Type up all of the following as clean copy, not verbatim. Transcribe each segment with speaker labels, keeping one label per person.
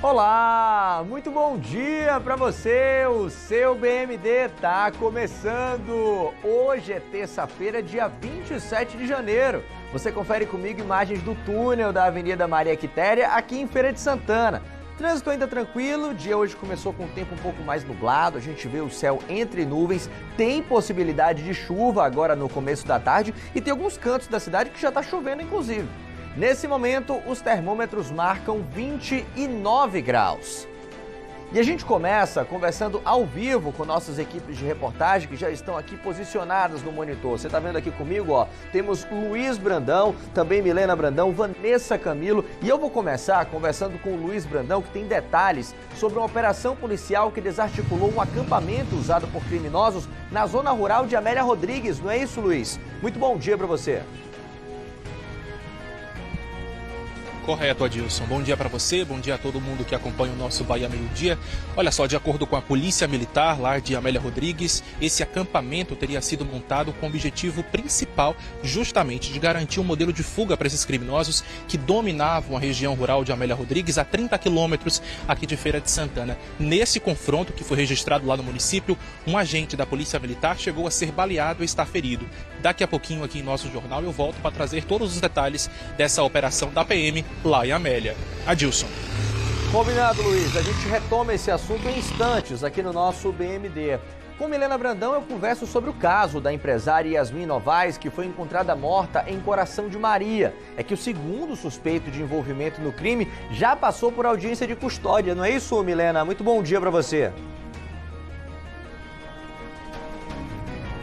Speaker 1: Olá, muito bom dia para você, o seu BMD tá começando. Hoje é terça-feira, dia 27 de janeiro. Você confere comigo imagens do túnel da Avenida Maria Quitéria aqui em Feira de Santana. Trânsito ainda tranquilo, o dia hoje começou com o tempo um pouco mais nublado, a gente vê o céu entre nuvens, tem possibilidade de chuva agora no começo da tarde e tem alguns cantos da cidade que já está chovendo inclusive. Nesse momento, os termômetros marcam 29 graus. E a gente começa conversando ao vivo com nossas equipes de reportagem que já estão aqui posicionadas no monitor. Você está vendo aqui comigo, ó, temos Luiz Brandão, também Milena Brandão, Vanessa Camilo. E eu vou começar conversando com o Luiz Brandão, que tem detalhes sobre uma operação policial que desarticulou um acampamento usado por criminosos na zona rural de Amélia Rodrigues. Não é isso, Luiz? Muito bom dia para você.
Speaker 2: Correto, Adilson. Bom dia para você, bom dia a todo mundo que acompanha o nosso Bahia Meio Dia. Olha só, de acordo com a Polícia Militar lá de Amélia Rodrigues, esse acampamento teria sido montado com o objetivo principal justamente de garantir um modelo de fuga para esses criminosos que dominavam a região rural de Amélia Rodrigues a 30 quilômetros aqui de Feira de Santana. Nesse confronto que foi registrado lá no município, um agente da Polícia Militar chegou a ser baleado e está ferido. Daqui a pouquinho aqui em nosso jornal eu volto para trazer todos os detalhes dessa operação da PM lá em Amélia. Adilson.
Speaker 1: Combinado, Luiz. A gente retoma esse assunto em instantes aqui no nosso BMD. Com Milena Brandão eu converso sobre o caso da empresária Yasmin Novaes, que foi encontrada morta em Coração de Maria. É que o segundo suspeito de envolvimento no crime já passou por audiência de custódia, não é isso, Milena? Muito bom dia para você.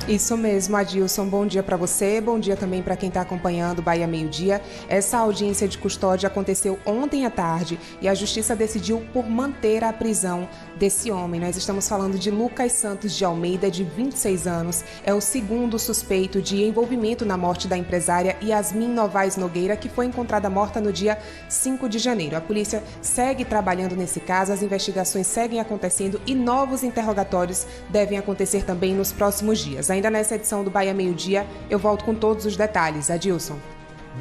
Speaker 3: Isso mesmo, Adilson. Bom dia para você, bom dia também para quem está acompanhando o Bahia Meio Dia. Essa audiência de custódia aconteceu ontem à tarde e a Justiça decidiu por manter a prisão desse homem. Nós estamos falando de Lucas Santos de Almeida, de 26 anos. É o segundo suspeito de envolvimento na morte da empresária Yasmin Novaes Nogueira, que foi encontrada morta no dia 5 de janeiro. A polícia segue trabalhando nesse caso, as investigações seguem acontecendo e novos interrogatórios devem acontecer também nos próximos dias. Ainda nessa edição do Bahia Meio Dia, eu volto com todos os detalhes. Adilson.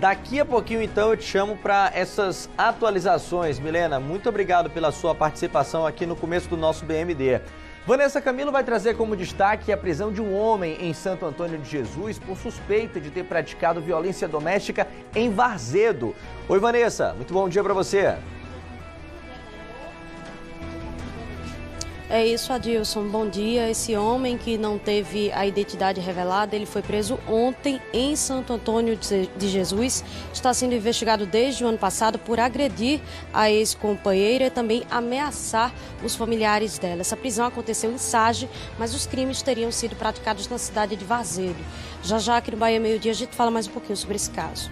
Speaker 1: Daqui a pouquinho, então, eu te chamo para essas atualizações. Milena, muito obrigado pela sua participação aqui no começo do nosso BMD. Vanessa Camilo vai trazer como destaque a prisão de um homem em Santo Antônio de Jesus por suspeita de ter praticado violência doméstica em Varzedo. Oi, Vanessa, muito bom dia para você.
Speaker 4: É isso, Adilson. Bom dia. Esse homem que não teve a identidade revelada, ele foi preso ontem em Santo Antônio de Jesus. Está sendo investigado desde o ano passado por agredir a ex-companheira e também ameaçar os familiares dela. Essa prisão aconteceu em Sage, mas os crimes teriam sido praticados na cidade de Varzedo. Já aqui no Bahia Meio Dia a gente fala mais um pouquinho sobre esse caso.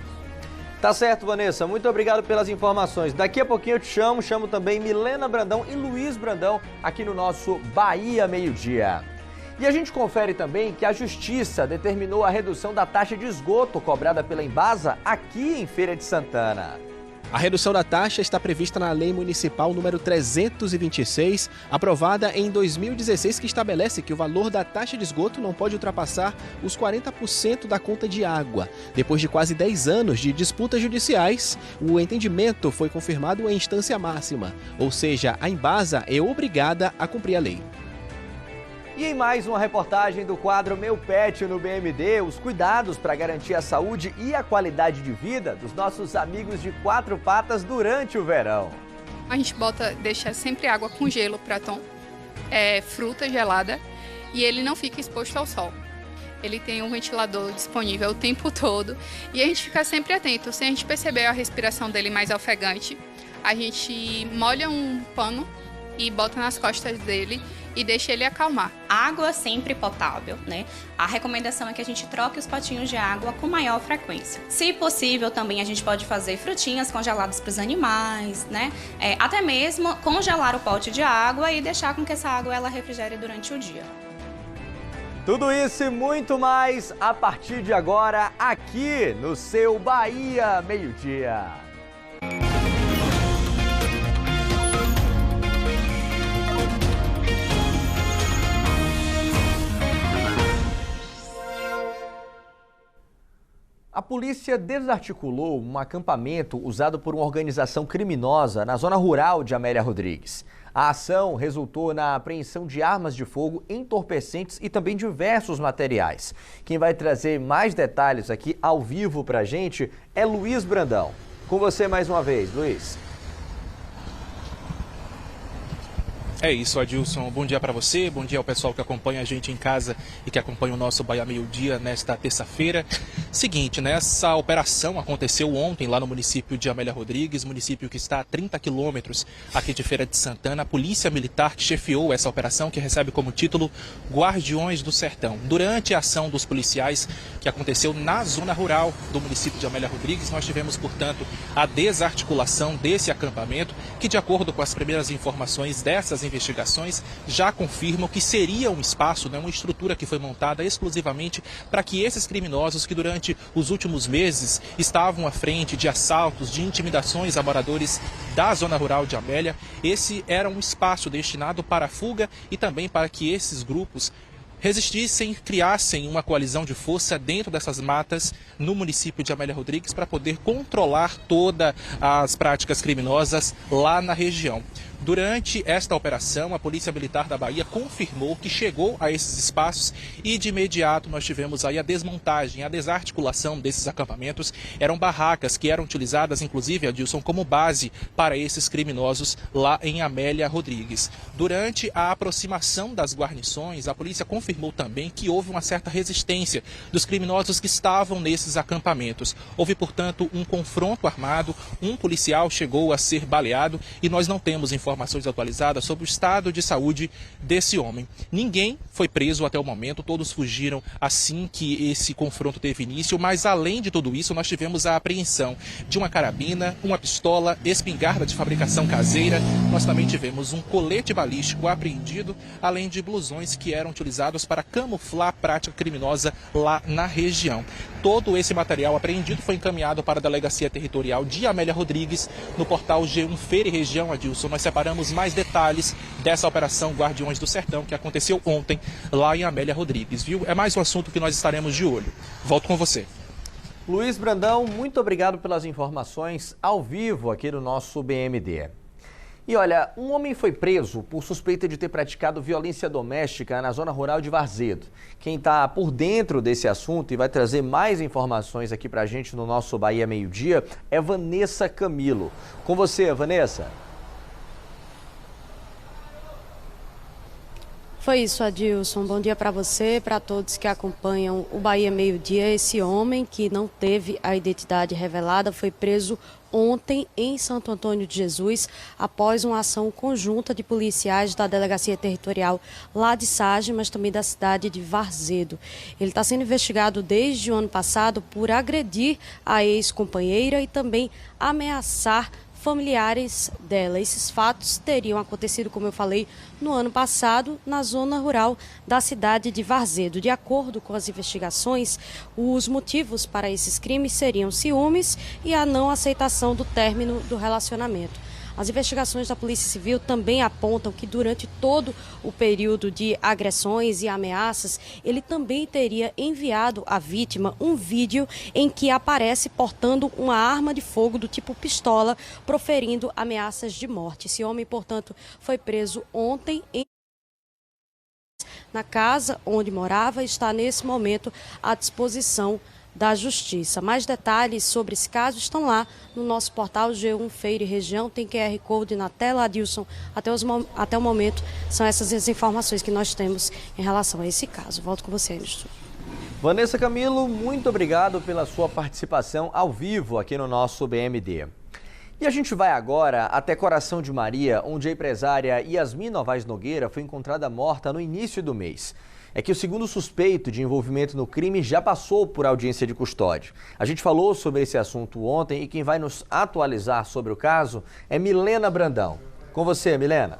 Speaker 1: Tá certo, Vanessa. Muito obrigado pelas informações. Daqui a pouquinho eu te chamo também Milena Brandão e Luiz Brandão aqui no nosso Bahia Meio Dia. E a gente confere também que a Justiça determinou a redução da taxa de esgoto cobrada pela Embasa aqui em Feira de Santana.
Speaker 5: A redução da taxa está prevista na Lei Municipal número 326, aprovada em 2016, que estabelece que o valor da taxa de esgoto não pode ultrapassar os 40% da conta de água. Depois de quase 10 anos de disputas judiciais, o entendimento foi confirmado em instância máxima, ou seja, a Embasa é obrigada a cumprir a lei.
Speaker 1: E em mais uma reportagem do quadro Meu Pet no BMD, os cuidados para garantir a saúde e a qualidade de vida dos nossos amigos de quatro patas durante o verão.
Speaker 6: A gente deixa sempre água com gelo para Tom, fruta gelada, e ele não fica exposto ao sol. Ele tem um ventilador disponível o tempo todo e a gente fica sempre atento. Se a gente perceber a respiração dele mais ofegante, a gente molha um pano e bota nas costas dele e deixa ele acalmar.
Speaker 7: Água sempre potável, né? A recomendação é que a gente troque os potinhos de água com maior frequência. Se possível, também a gente pode fazer frutinhas congeladas para os animais, né? Até mesmo congelar o pote de água e deixar com que essa água ela refrigere durante o dia.
Speaker 1: Tudo isso e muito mais a partir de agora aqui no seu Bahia Meio Dia. A polícia desarticulou um acampamento usado por uma organização criminosa na zona rural de Amélia Rodrigues. A ação resultou na apreensão de armas de fogo, entorpecentes e também diversos materiais. Quem vai trazer mais detalhes aqui ao vivo pra gente é Luiz Brandão. Com você mais uma vez, Luiz.
Speaker 2: É isso, Adilson. Bom dia para você, bom dia ao pessoal que acompanha a gente em casa e que acompanha o nosso Bahia Meio Dia nesta terça-feira. Seguinte, né? Essa operação aconteceu ontem lá no município de Amélia Rodrigues, município que está a 30 quilômetros aqui de Feira de Santana. A Polícia Militar que chefiou essa operação, que recebe como título Guardiões do Sertão. Durante a ação dos policiais que aconteceu na zona rural do município de Amélia Rodrigues, nós tivemos, portanto, a desarticulação desse acampamento, que, de acordo com as primeiras informações dessas investigações, já confirmam que seria um espaço, né, uma estrutura que foi montada exclusivamente para que esses criminosos que durante os últimos meses estavam à frente de assaltos, de intimidações a moradores da zona rural de Amélia, esse era um espaço destinado para a fuga e também para que esses grupos resistissem, criassem uma coalizão de força dentro dessas matas no município de Amélia Rodrigues para poder controlar todas as práticas criminosas lá na região. Durante esta operação, a Polícia Militar da Bahia confirmou que chegou a esses espaços e de imediato nós tivemos aí a desmontagem, a desarticulação desses acampamentos. Eram barracas que eram utilizadas, inclusive, Adilson, como base para esses criminosos lá em Amélia Rodrigues. Durante a aproximação das guarnições, a polícia confirmou também que houve uma certa resistência dos criminosos que estavam nesses acampamentos. Houve, portanto, um confronto armado, um policial chegou a ser baleado e nós não temos informações atualizadas sobre o estado de saúde desse homem. Ninguém foi preso até o momento, todos fugiram assim que esse confronto teve início, mas além de tudo isso, nós tivemos a apreensão de uma carabina, uma pistola, espingarda de fabricação caseira, nós também tivemos um colete balístico apreendido, além de blusões que eram utilizados para camuflar a prática criminosa lá na região. Todo esse material apreendido foi encaminhado para a Delegacia Territorial de Amélia Rodrigues, no portal G1 Feira e Região, Adilson. Nós separamos mais detalhes dessa operação Guardiões do Sertão, que aconteceu ontem lá em Amélia Rodrigues, viu? É mais um assunto que nós estaremos de olho. Volto com você.
Speaker 1: Luiz Brandão, muito obrigado pelas informações ao vivo aqui no nosso BMD. E olha, um homem foi preso por suspeita de ter praticado violência doméstica na zona rural de Varzedo. Quem está por dentro desse assunto e vai trazer mais informações aqui pra gente no nosso Bahia Meio Dia é Vanessa Camilo. Com você, Vanessa.
Speaker 4: Foi isso, Adilson. Bom dia para você, para todos que acompanham o Bahia Meio Dia. Esse homem que não teve a identidade revelada foi preso ontem em Santo Antônio de Jesus, após uma ação conjunta de policiais da Delegacia Territorial lá de Sage, mas também da cidade de Varzedo. Ele está sendo investigado desde o ano passado por agredir a ex-companheira e também ameaçar familiares dela. Esses fatos teriam acontecido, como eu falei, no ano passado, na zona rural da cidade de Varzedo. De acordo com as investigações, os motivos para esses crimes seriam ciúmes e a não aceitação do término do relacionamento. As investigações da Polícia Civil também apontam que durante todo o período de agressões e ameaças, ele também teria enviado à vítima um vídeo em que aparece portando uma arma de fogo do tipo pistola, proferindo ameaças de morte. Esse homem, portanto, foi preso ontem na casa onde morava e está nesse momento à disposição da Justiça. Mais detalhes sobre esse caso estão lá no nosso portal G1 Feira e Região. Tem QR Code na tela, Adilson. Até o momento, são essas as informações que nós temos em relação a esse caso. Volto com você, Anderson.
Speaker 1: Vanessa Camilo, muito obrigado pela sua participação ao vivo aqui no nosso BMD. E a gente vai agora até Coração de Maria, onde a empresária Yasmin Novaes Nogueira foi encontrada morta no início do mês. É que o segundo suspeito de envolvimento no crime já passou por audiência de custódia. A gente falou sobre esse assunto ontem e quem vai nos atualizar sobre o caso é Milena Brandão. Com você, Milena.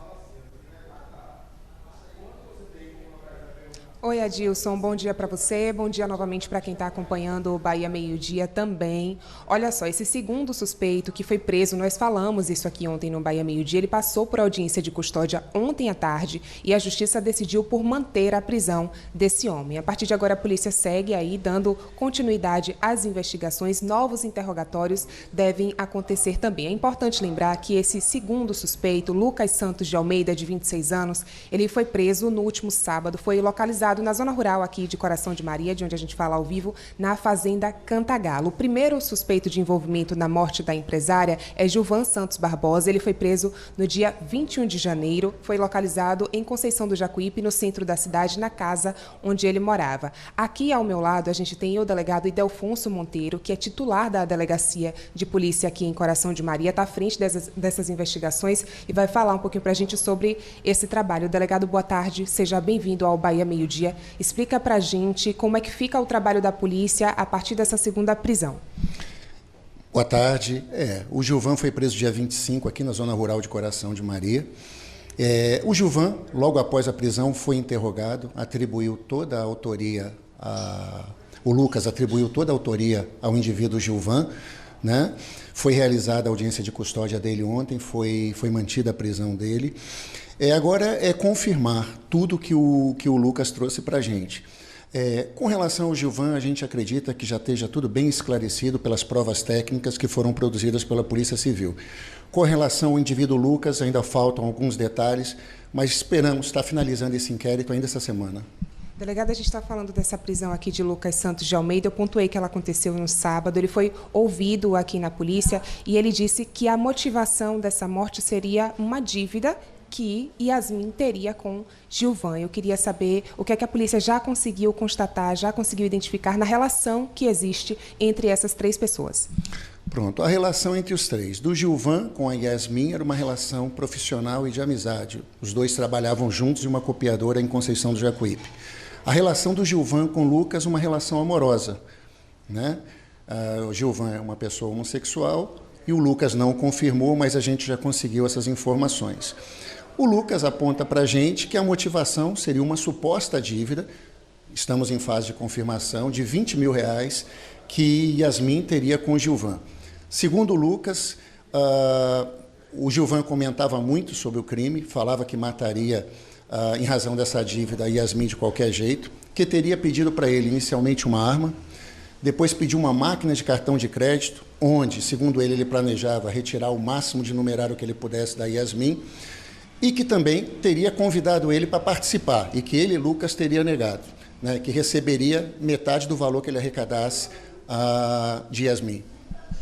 Speaker 3: Oi, Adilson, bom dia para você, bom dia novamente para quem está acompanhando o Bahia Meio Dia também. Olha só, esse segundo suspeito que foi preso, nós falamos isso aqui ontem no Bahia Meio Dia, ele passou por audiência de custódia ontem à tarde e a Justiça decidiu por manter a prisão desse homem. A partir de agora, a polícia segue aí dando continuidade às investigações, novos interrogatórios devem acontecer também. É importante lembrar que esse segundo suspeito, Lucas Santos de Almeida, de 26 anos, ele foi preso no último sábado, foi localizado na zona rural aqui de Coração de Maria, de onde a gente fala ao vivo, na fazenda Cantagalo. O primeiro suspeito de envolvimento na morte da empresária é Gilvan Santos Barbosa. Ele foi preso no dia 21 de janeiro, foi localizado em Conceição do Jacuípe, no centro da cidade, na casa onde ele morava. Aqui ao meu lado a gente tem o delegado Idelfonso Monteiro, que é titular da Delegacia de Polícia aqui em Coração de Maria, está à frente dessas investigações e vai falar um pouquinho para a gente sobre esse trabalho. Delegado, boa tarde, seja bem-vindo ao Bahia Meio Dia. Explica para a gente como é que fica o trabalho da polícia a partir dessa segunda prisão.
Speaker 8: Boa tarde. O Gilvan foi preso dia 25 aqui na zona rural de Coração de Maria. O Gilvan, logo após a prisão, foi interrogado, atribuiu toda a autoria, o Lucas atribuiu toda a autoria ao indivíduo Gilvan, né? Foi realizada a audiência de custódia dele ontem, foi mantida a prisão dele. Agora é confirmar tudo que o Lucas trouxe para a gente. Com relação ao Gilvan, a gente acredita que já esteja tudo bem esclarecido pelas provas técnicas que foram produzidas pela Polícia Civil. Com relação ao indivíduo Lucas, ainda faltam alguns detalhes, mas esperamos estar finalizando esse inquérito ainda essa semana.
Speaker 3: Delegada, a gente está falando dessa prisão aqui de Lucas Santos de Almeida. Eu pontuei que ela aconteceu no sábado. Ele foi ouvido aqui na polícia e ele disse que a motivação dessa morte seria uma dívida que Yasmin teria com Gilvan. Eu queria saber o que é que a polícia já conseguiu constatar, já conseguiu identificar na relação que existe entre essas três pessoas.
Speaker 8: Pronto, a relação entre os três. Do Gilvan com a Yasmin era uma relação profissional e de amizade. Os dois trabalhavam juntos em uma copiadora em Conceição do Jacuípe. A relação do Gilvan com o Lucas, uma relação amorosa, né? O Gilvan é uma pessoa homossexual e o Lucas não confirmou, mas a gente já conseguiu essas informações. O Lucas aponta para a gente que a motivação seria uma suposta dívida, estamos em fase de confirmação, de R$20 mil que Yasmin teria com o Gilvan. Segundo o Lucas, o Gilvan comentava muito sobre o crime, falava que mataria em razão dessa dívida a Yasmin de qualquer jeito, que teria pedido para ele inicialmente uma arma, depois pediu uma máquina de cartão de crédito, onde, segundo ele planejava retirar o máximo de numerário que ele pudesse da Yasmin, e que também teria convidado ele para participar, e que ele, Lucas, teria negado, né, que receberia metade do valor que ele arrecadasse de Yasmin.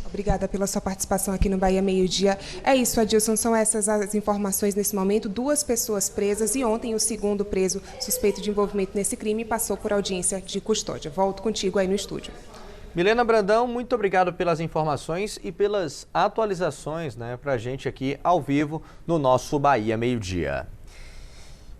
Speaker 3: Obrigada pela sua participação aqui no Bahia Meio Dia. É isso, Adilson, são essas as informações nesse momento. 2 pessoas presas e ontem o segundo preso suspeito de envolvimento nesse crime passou por audiência de custódia. Volto contigo aí no estúdio.
Speaker 1: Milena Brandão, muito obrigado pelas informações e pelas atualizações, né, para a gente aqui ao vivo no nosso Bahia Meio Dia.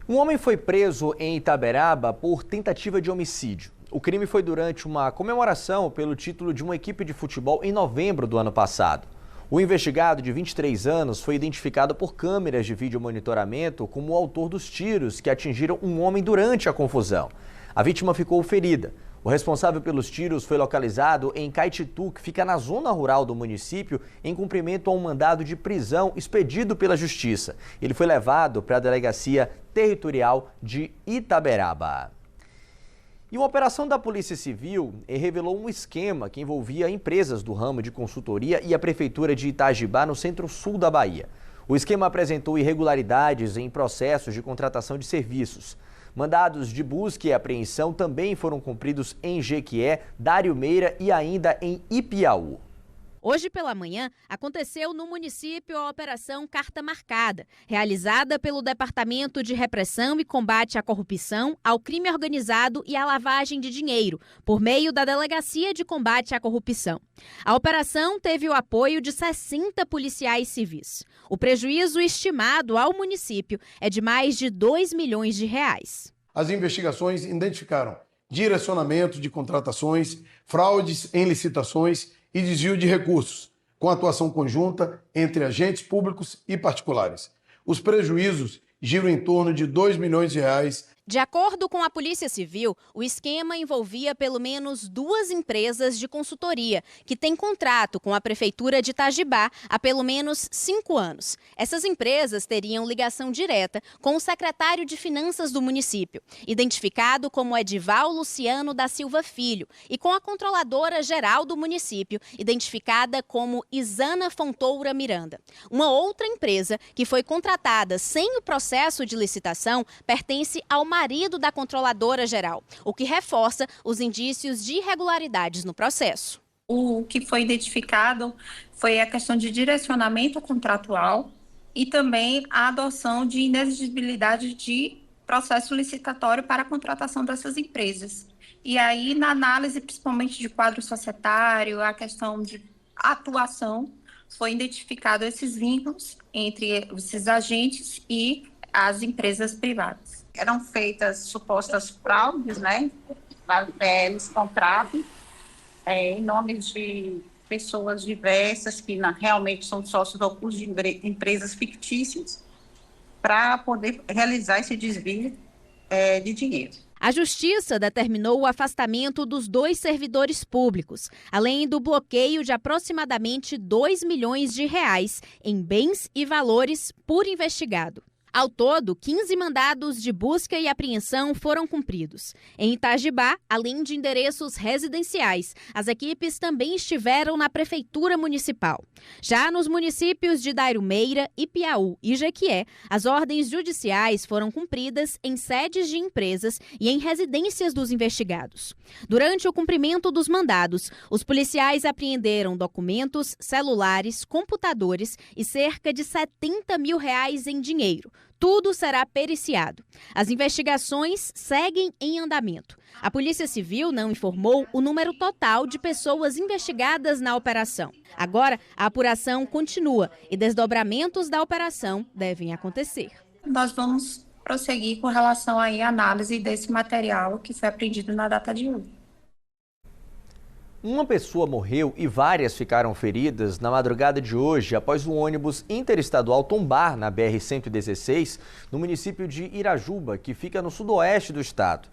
Speaker 1: Um homem foi preso em Itaberaba por tentativa de homicídio. O crime foi durante uma comemoração pelo título de uma equipe de futebol em novembro do ano passado. O investigado, de 23 anos, foi identificado por câmeras de vídeo monitoramento como o autor dos tiros que atingiram um homem durante a confusão. A vítima ficou ferida. O responsável pelos tiros foi localizado em Caititu, que fica na zona rural do município, em cumprimento a um mandado de prisão expedido pela Justiça. Ele foi levado para a Delegacia Territorial de Itaberaba. E uma operação da Polícia Civil revelou um esquema que envolvia empresas do ramo de consultoria e a Prefeitura de Itajibá, no centro-sul da Bahia. O esquema apresentou irregularidades em processos de contratação de serviços. Mandados de busca e apreensão também foram cumpridos em Jequié, Dário Meira e ainda em Ipiaú.
Speaker 9: Hoje pela manhã, aconteceu no município a Operação Carta Marcada, realizada pelo Departamento de Repressão e Combate à Corrupção, ao Crime Organizado e à Lavagem de Dinheiro, por meio da Delegacia de Combate à Corrupção. A operação teve o apoio de 60 policiais civis. O prejuízo estimado ao município é de mais de R$2 milhões.
Speaker 10: As investigações identificaram direcionamento de contratações, fraudes em licitações e desvio de recursos, com atuação conjunta entre agentes públicos e particulares. Os prejuízos giram em torno de R$2 milhões
Speaker 9: De acordo com a Polícia Civil, o esquema envolvia pelo menos 2 empresas de consultoria que têm contrato com a Prefeitura de Itajibá há pelo menos 5 anos. Essas empresas teriam ligação direta com o secretário de Finanças do município, identificado como Edival Luciano da Silva Filho, e com a controladora geral do município, identificada como Isana Fontoura Miranda. Uma outra empresa que foi contratada sem o processo de licitação pertence ao marido da controladora geral, o que reforça os indícios de irregularidades no processo.
Speaker 11: O que foi identificado foi a questão de direcionamento contratual e também a adoção de inexigibilidade de processo licitatório para a contratação dessas empresas. E aí, na análise principalmente de quadro societário, a questão de atuação, foi identificado esses vínculos entre esses agentes e as empresas privadas.
Speaker 12: Eram feitas supostas fraudes, né, nos contratos, em nome de pessoas diversas que realmente são sócios ocultos de empresas fictícias para poder realizar esse desvio de dinheiro.
Speaker 9: A Justiça determinou o afastamento dos 2 servidores públicos, além do bloqueio de aproximadamente R$2 milhões em bens e valores por investigado. Ao todo, 15 mandados de busca e apreensão foram cumpridos. Em Itajibá, além de endereços residenciais, as equipes também estiveram na Prefeitura Municipal. Já nos municípios de Dairumeira, Ipiaú e Jequié, as ordens judiciais foram cumpridas em sedes de empresas e em residências dos investigados. Durante o cumprimento dos mandados, os policiais apreenderam documentos, celulares, computadores e cerca de R$70 mil em dinheiro. Tudo será periciado. As investigações seguem em andamento. A Polícia Civil não informou o número total de pessoas investigadas na operação. Agora, a apuração continua e desdobramentos da operação devem acontecer.
Speaker 11: Nós vamos prosseguir com relação aí à análise desse material que foi apreendido na data de hoje.
Speaker 1: Uma pessoa morreu e várias ficaram feridas na madrugada de hoje após um ônibus interestadual tombar na BR-116, no município de Irajuba, que fica no sudoeste do estado.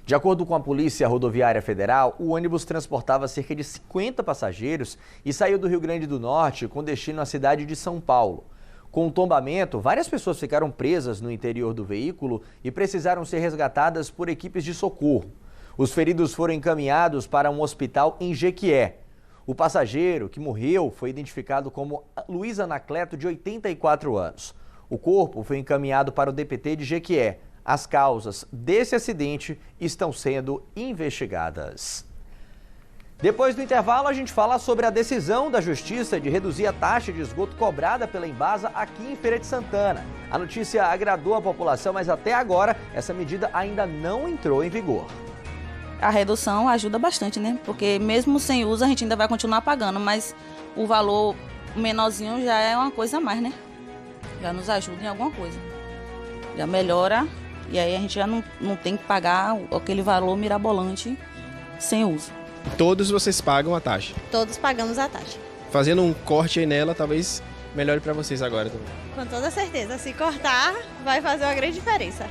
Speaker 1: De acordo com a Polícia Rodoviária Federal, o ônibus transportava cerca de 50 passageiros e saiu do Rio Grande do Norte com destino à cidade de São Paulo. Com o tombamento, várias pessoas ficaram presas no interior do veículo e precisaram ser resgatadas por equipes de socorro. Os feridos foram encaminhados para um hospital em Jequié. O passageiro que morreu foi identificado como Luiz Anacleto, de 84 anos. O corpo foi encaminhado para o DPT de Jequié. As causas desse acidente estão sendo investigadas. Depois do intervalo, a gente fala sobre a decisão da Justiça de reduzir a taxa de esgoto cobrada pela Embasa aqui em Feira de Santana. A notícia agradou a população, mas até agora essa medida ainda não entrou em vigor.
Speaker 13: A redução ajuda bastante, né? Porque mesmo sem uso a gente ainda vai continuar pagando, mas o valor menorzinho já é uma coisa a mais, né? Já nos ajuda em alguma coisa. Já melhora e aí a gente já não tem que pagar aquele valor mirabolante sem uso.
Speaker 5: Todos vocês pagam a taxa?
Speaker 14: Todos pagamos a taxa.
Speaker 5: Fazendo um corte aí nela, talvez melhore para vocês agora também.
Speaker 14: Com toda certeza. Se cortar, vai fazer uma grande diferença.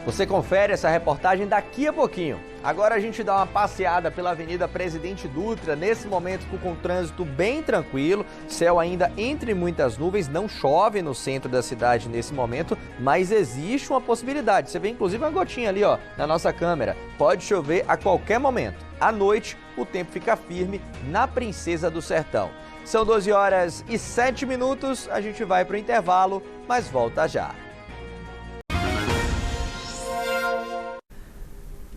Speaker 1: Você confere essa reportagem daqui a pouquinho. Agora a gente dá uma passeada pela Avenida Presidente Dutra, nesse momento com o trânsito bem tranquilo, céu ainda entre muitas nuvens, não chove no centro da cidade nesse momento, mas existe uma possibilidade. Você vê inclusive uma gotinha ali, ó, na nossa câmera. Pode chover a qualquer momento. À noite, o tempo fica firme na Princesa do Sertão. São 12h07, a gente vai para o intervalo, mas volta já.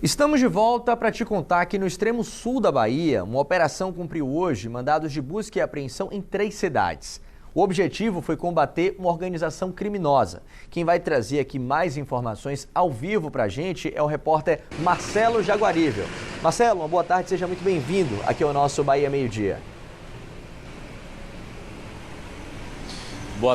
Speaker 1: Estamos de volta para te contar que no extremo sul da Bahia, uma operação cumpriu hoje mandados de busca e apreensão em 3 cidades. O objetivo foi combater uma organização criminosa. Quem vai trazer aqui mais informações ao vivo para a gente é o repórter Marcelo Jaguarível. Marcelo, uma boa tarde, seja muito bem-vindo aqui ao nosso Bahia Meio Dia.
Speaker 15: Boa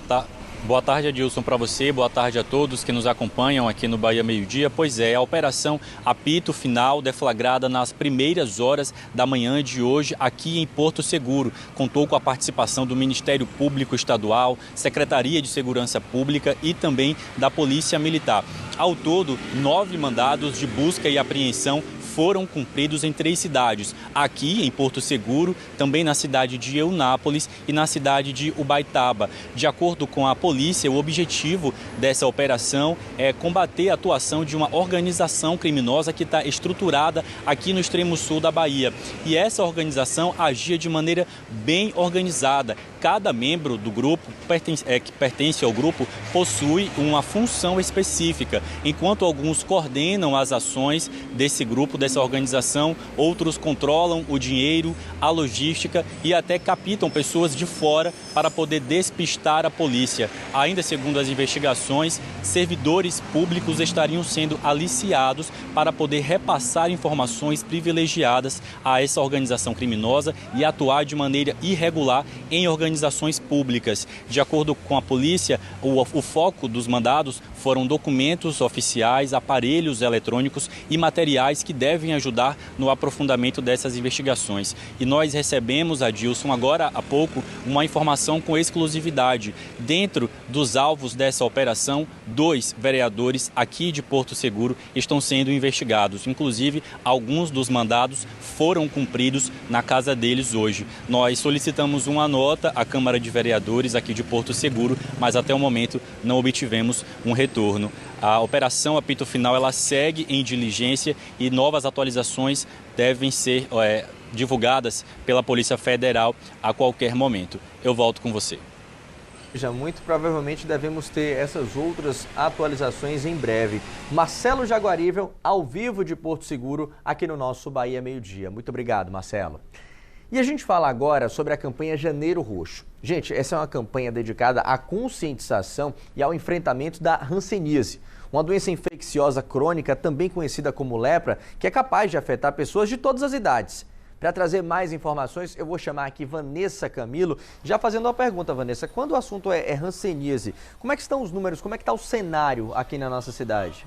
Speaker 15: Boa tarde, Adilson, para você. Boa tarde a todos que nos acompanham aqui no Bahia Meio Dia. Pois é, a Operação Apito Final, deflagrada nas primeiras horas da manhã de hoje aqui em Porto Seguro, contou com a participação do Ministério Público Estadual, Secretaria de Segurança Pública e também da Polícia Militar. Ao todo, 9 mandados de busca e apreensão foram cumpridos em 3 cidades, aqui em Porto Seguro, também na cidade de Eunápolis e na cidade de Ubaitaba. De acordo com a polícia, o objetivo dessa operação é combater a atuação de uma organização criminosa que está estruturada aqui no extremo sul da Bahia. E essa organização agia de maneira bem organizada. Cada membro do grupo que pertence ao grupo possui uma função específica. Enquanto alguns coordenam as ações desse grupo, dessa organização, outros controlam o dinheiro, a logística e até captam pessoas de fora para poder despistar a polícia. Ainda segundo as investigações, servidores públicos estariam sendo aliciados para poder repassar informações privilegiadas a essa organização criminosa e atuar de maneira irregular em organizações públicas. De acordo com a polícia, o foco dos mandados foram documentos oficiais, aparelhos eletrônicos e materiais que devem ajudar no aprofundamento dessas investigações. E nós recebemos, Adilson, agora há pouco, uma informação com exclusividade. Dentro dos alvos dessa operação, 2 vereadores aqui de Porto Seguro estão sendo investigados. Inclusive, alguns dos mandados foram cumpridos na casa deles hoje. Nós solicitamos uma nota à Câmara de Vereadores aqui de Porto Seguro, mas até o momento não obtivemos um retorno. A Operação Apito Final ela segue em diligência e novas atualizações devem ser divulgadas pela Polícia Federal a qualquer momento. Eu volto com você.
Speaker 1: Já muito provavelmente devemos ter essas outras atualizações em breve. Marcelo Jaguarivel, ao vivo de Porto Seguro, aqui no nosso Bahia Meio Dia. Muito obrigado, Marcelo. E a gente fala agora sobre a campanha Janeiro Roxo. Gente, essa é uma campanha dedicada à conscientização e ao enfrentamento da hanseníase, uma doença infecciosa crônica, também conhecida como lepra, que é capaz de afetar pessoas de todas as idades. Para trazer mais informações, eu vou chamar aqui Vanessa Camilo, já fazendo uma pergunta, Vanessa. Quando o assunto é hanseníase, como é que estão os números, como é que está o cenário aqui na nossa cidade?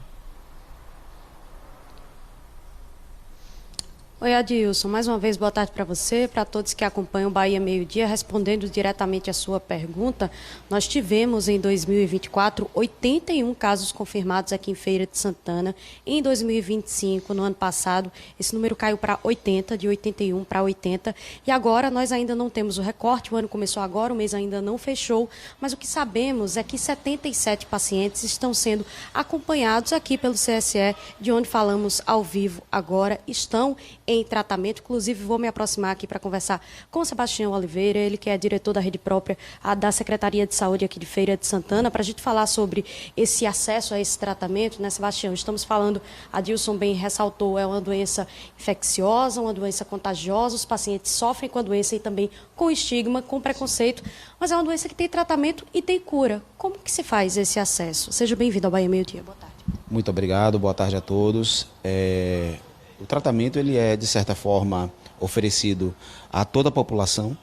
Speaker 4: Oi, Adilson. Mais uma vez, boa tarde para você, para todos que acompanham o Bahia Meio Dia. Respondendo diretamente a sua pergunta, nós tivemos em 2024 81 casos confirmados aqui em Feira de Santana. Em 2025, no ano passado, esse número caiu para 80, de 81 para 80. E agora nós ainda não temos o recorte, o ano começou agora, o mês ainda não fechou. Mas o que sabemos é que 77 pacientes estão sendo acompanhados aqui pelo CSE, de onde falamos ao vivo agora, estão em tratamento. Inclusive, vou me aproximar aqui para conversar com o Sebastião Oliveira, ele que é diretor da rede própria da Secretaria de Saúde aqui de Feira de Santana, para a gente falar sobre esse acesso a esse tratamento, né, Sebastião? Estamos falando, Adilson bem ressaltou, é uma doença infecciosa, uma doença contagiosa, os pacientes sofrem com a doença e também com estigma, com preconceito, mas é uma doença que tem tratamento e tem cura. Como que se faz esse acesso? Seja bem-vindo ao Bahia Meio Dia. Boa tarde.
Speaker 16: Muito obrigado, boa tarde a todos. O tratamento ele é, de certa forma, oferecido a toda a população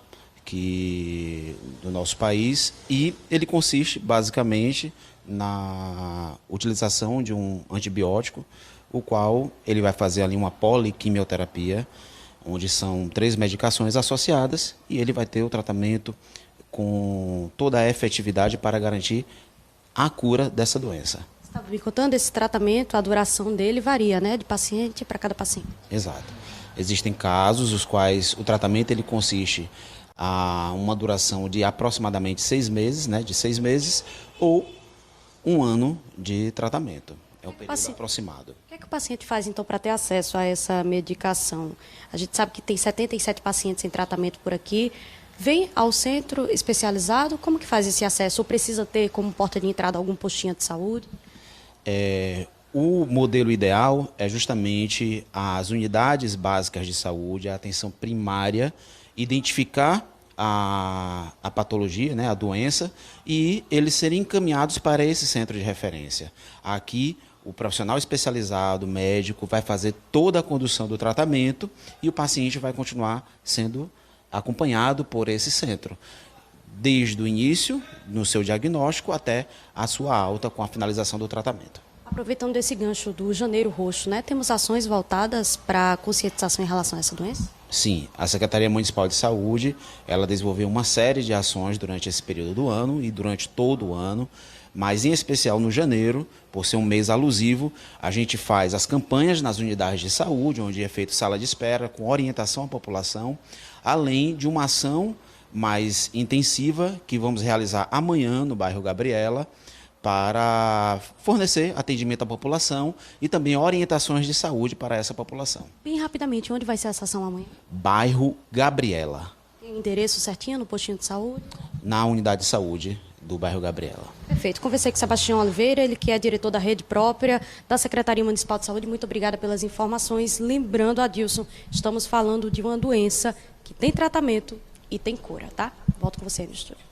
Speaker 16: do nosso país e ele consiste, basicamente, na utilização de um antibiótico, o qual ele vai fazer ali uma poliquimioterapia, onde são 3 medicações associadas e ele vai ter o tratamento com toda a efetividade para garantir a cura dessa doença.
Speaker 4: Estava me contando, esse tratamento, a duração dele varia, né, de paciente para cada paciente.
Speaker 16: Exato. Existem casos os quais o tratamento ele consiste a uma duração de aproximadamente 6 meses, né, de 6 meses, ou 1 ano de tratamento. É o período aproximado.
Speaker 4: O que é que o paciente faz, então, para ter acesso a essa medicação? A gente sabe que tem 77 pacientes em tratamento por aqui. Vem ao centro especializado? Como que faz esse acesso? Ou precisa ter como porta de entrada algum postinho de saúde?
Speaker 16: O modelo ideal é justamente as unidades básicas de saúde, a atenção primária, identificar a patologia, né, a doença, e eles serem encaminhados para esse centro de referência. Aqui, o profissional especializado, médico, vai fazer toda a condução do tratamento e o paciente vai continuar sendo acompanhado por esse centro. desde o início, no seu diagnóstico, até a sua alta com a finalização do tratamento.
Speaker 4: Aproveitando desse gancho do Janeiro Roxo, né, temos ações voltadas para a conscientização em relação a essa doença?
Speaker 16: Sim, a Secretaria Municipal de Saúde, ela desenvolveu uma série de ações durante esse período do ano e durante todo o ano, mas em especial no janeiro, por ser um mês alusivo, a gente faz as campanhas nas unidades de saúde, onde é feito sala de espera, com orientação à população, além de uma ação mais intensiva que vamos realizar amanhã no bairro Gabriela, para fornecer atendimento à população e também orientações de saúde para essa população.
Speaker 4: Bem rapidamente, onde vai ser essa ação amanhã?
Speaker 16: Bairro Gabriela.
Speaker 4: Tem endereço certinho no postinho de saúde?
Speaker 16: Na unidade de saúde do bairro Gabriela.
Speaker 4: Perfeito. Conversei com Sebastião Oliveira, ele que é diretor da rede própria da Secretaria Municipal de Saúde. Muito obrigada pelas informações. Lembrando, Adilson, estamos falando de uma doença que tem tratamento e tem cura, tá? Volto com você aí no estúdio.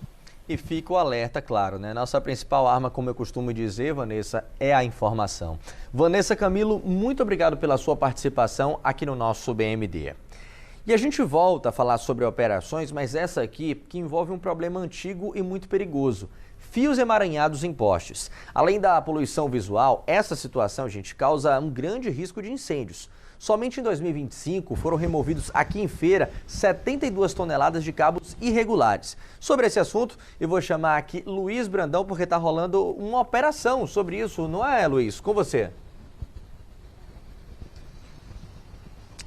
Speaker 1: E fica o alerta, claro, né? Nossa principal arma, como eu costumo dizer, Vanessa, é a informação. Vanessa Camilo, muito obrigado pela sua participação aqui no nosso BMD. E a gente volta a falar sobre operações, mas essa aqui que envolve um problema antigo e muito perigoso. Fios emaranhados em postes. Além da poluição visual, essa situação, gente, causa um grande risco de incêndios. Somente em 2025 foram removidos aqui em Feira 72 toneladas de cabos irregulares. Sobre esse assunto, eu vou chamar aqui Luiz Brandão, porque está rolando uma operação sobre isso, não é, Luiz? Com você.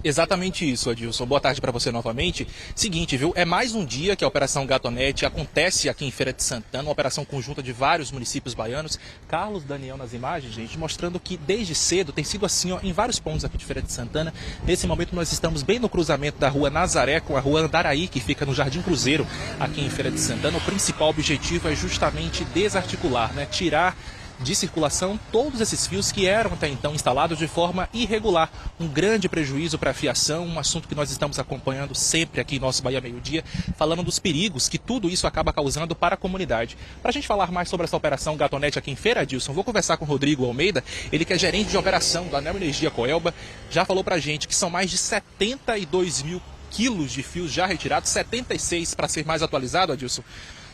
Speaker 2: Exatamente isso, Adilson. Boa tarde para você novamente. Seguinte, viu? É mais um dia que a Operação Gatonete acontece aqui em Feira de Santana, uma operação conjunta de vários municípios baianos. Carlos Daniel nas imagens, gente, mostrando que desde cedo tem sido assim, ó, em vários pontos aqui de Feira de Santana. Nesse momento nós estamos bem no cruzamento da Rua Nazaré com a Rua Andaraí, que fica no Jardim Cruzeiro, aqui em Feira de Santana. O principal objetivo é justamente desarticular, né? Tirar de circulação todos esses fios que eram até então instalados de forma irregular. Um grande prejuízo para a fiação, um assunto que nós estamos acompanhando sempre aqui em nosso Bahia Meio Dia, falando dos perigos que tudo isso acaba causando para a comunidade. Para a gente falar mais sobre essa operação Gatonete aqui em Feira, Adilson, vou conversar com o Rodrigo Almeida, ele que é gerente de operação da Neo Energia Coelba, já falou para a gente que são mais de 72 mil quilos de fios já retirados, 76 para ser mais atualizado, Adilson,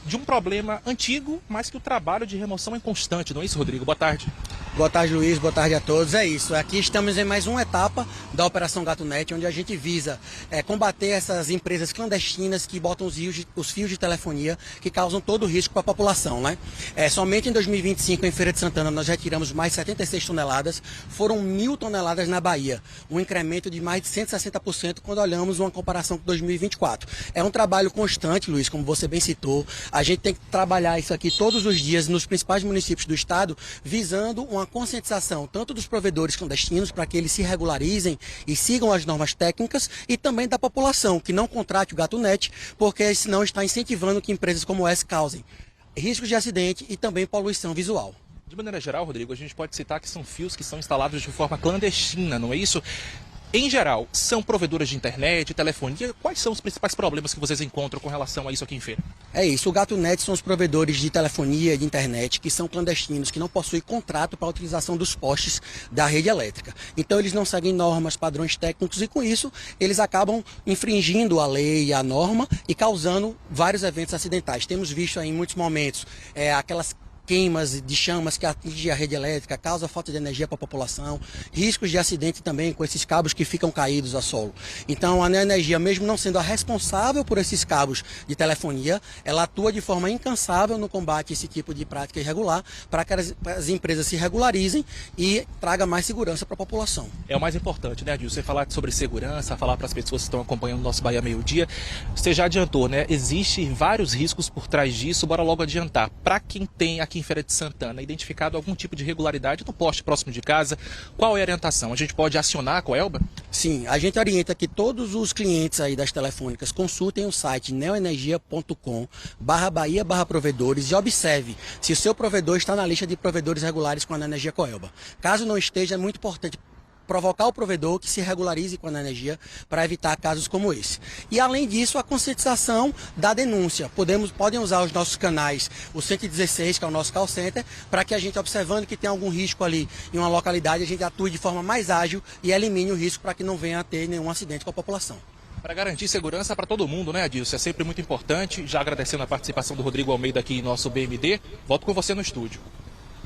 Speaker 2: de um problema antigo, mas que o trabalho de remoção é constante, não é isso, Rodrigo? Boa tarde.
Speaker 17: Boa tarde, Luiz. Boa tarde a todos. É isso. Aqui estamos em mais uma etapa da Operação Gatonete, onde a gente visa combater essas empresas clandestinas que botam os fios de telefonia que causam todo o risco para a população, né? Somente em 2025, em Feira de Santana, nós retiramos mais 76 toneladas. Foram 1.000 toneladas na Bahia. Um incremento de mais de 160% quando olhamos uma comparação com 2024. É um trabalho constante, Luiz, como você bem citou. A gente tem que trabalhar isso aqui todos os dias nos principais municípios do estado, visando uma conscientização tanto dos provedores clandestinos para que eles se regularizem e sigam as normas técnicas e também da população que não contrate o Gatonete, porque senão está incentivando que empresas como essa causem riscos de acidente e também poluição visual.
Speaker 2: De maneira geral, Rodrigo, a gente pode citar que são fios que são instalados de forma clandestina, não é isso? Em geral, são provedoras de internet, telefonia. Quais são os principais problemas que vocês encontram com relação a isso aqui em Feira?
Speaker 17: É isso, o Gatonete são os provedores de telefonia e de internet que são clandestinos, que não possuem contrato para a utilização dos postes da rede elétrica. Então eles não seguem normas, padrões técnicos e com isso eles acabam infringindo a lei e a norma e causando vários eventos acidentais. Temos visto aí em muitos momentos aquelas queimas de chamas que atingem a rede elétrica, causa falta de energia para a população, riscos de acidente também com esses cabos que ficam caídos ao solo. Então a Neo Energia, mesmo não sendo a responsável por esses cabos de telefonia, ela atua de forma incansável no combate a esse tipo de prática irregular para que as empresas se regularizem e traga mais segurança para a população.
Speaker 2: É o mais importante, né, Adilson? Você falar sobre segurança, falar para as pessoas que estão acompanhando o nosso Bahia Meio Dia. Você já adiantou, né? Existem vários riscos por trás disso, bora logo adiantar. Para quem tem aqui em Feira de Santana identificado algum tipo de irregularidade no poste próximo de casa, qual é a orientação? A gente pode acionar a Coelba?
Speaker 17: Sim, a gente orienta que todos os clientes aí das telefônicas consultem o site neoenergia.com/bahia/provedores e observe se o seu provedor está na lista de provedores regulares com a Neo Energia Coelba. Caso não esteja, é muito importante provocar o provedor que se regularize com a energia para evitar casos como esse. E além disso, a conscientização da denúncia. Podem usar os nossos canais, o 116, que é o nosso call center, para que a gente, observando que tem algum risco ali em uma localidade, a gente atue de forma mais ágil e elimine o risco para que não venha a ter nenhum acidente com a população.
Speaker 2: Para garantir segurança para todo mundo, né, Adilson? É sempre muito importante. Já agradecendo a participação do Rodrigo Almeida aqui em nosso BMD. Volto com você no estúdio.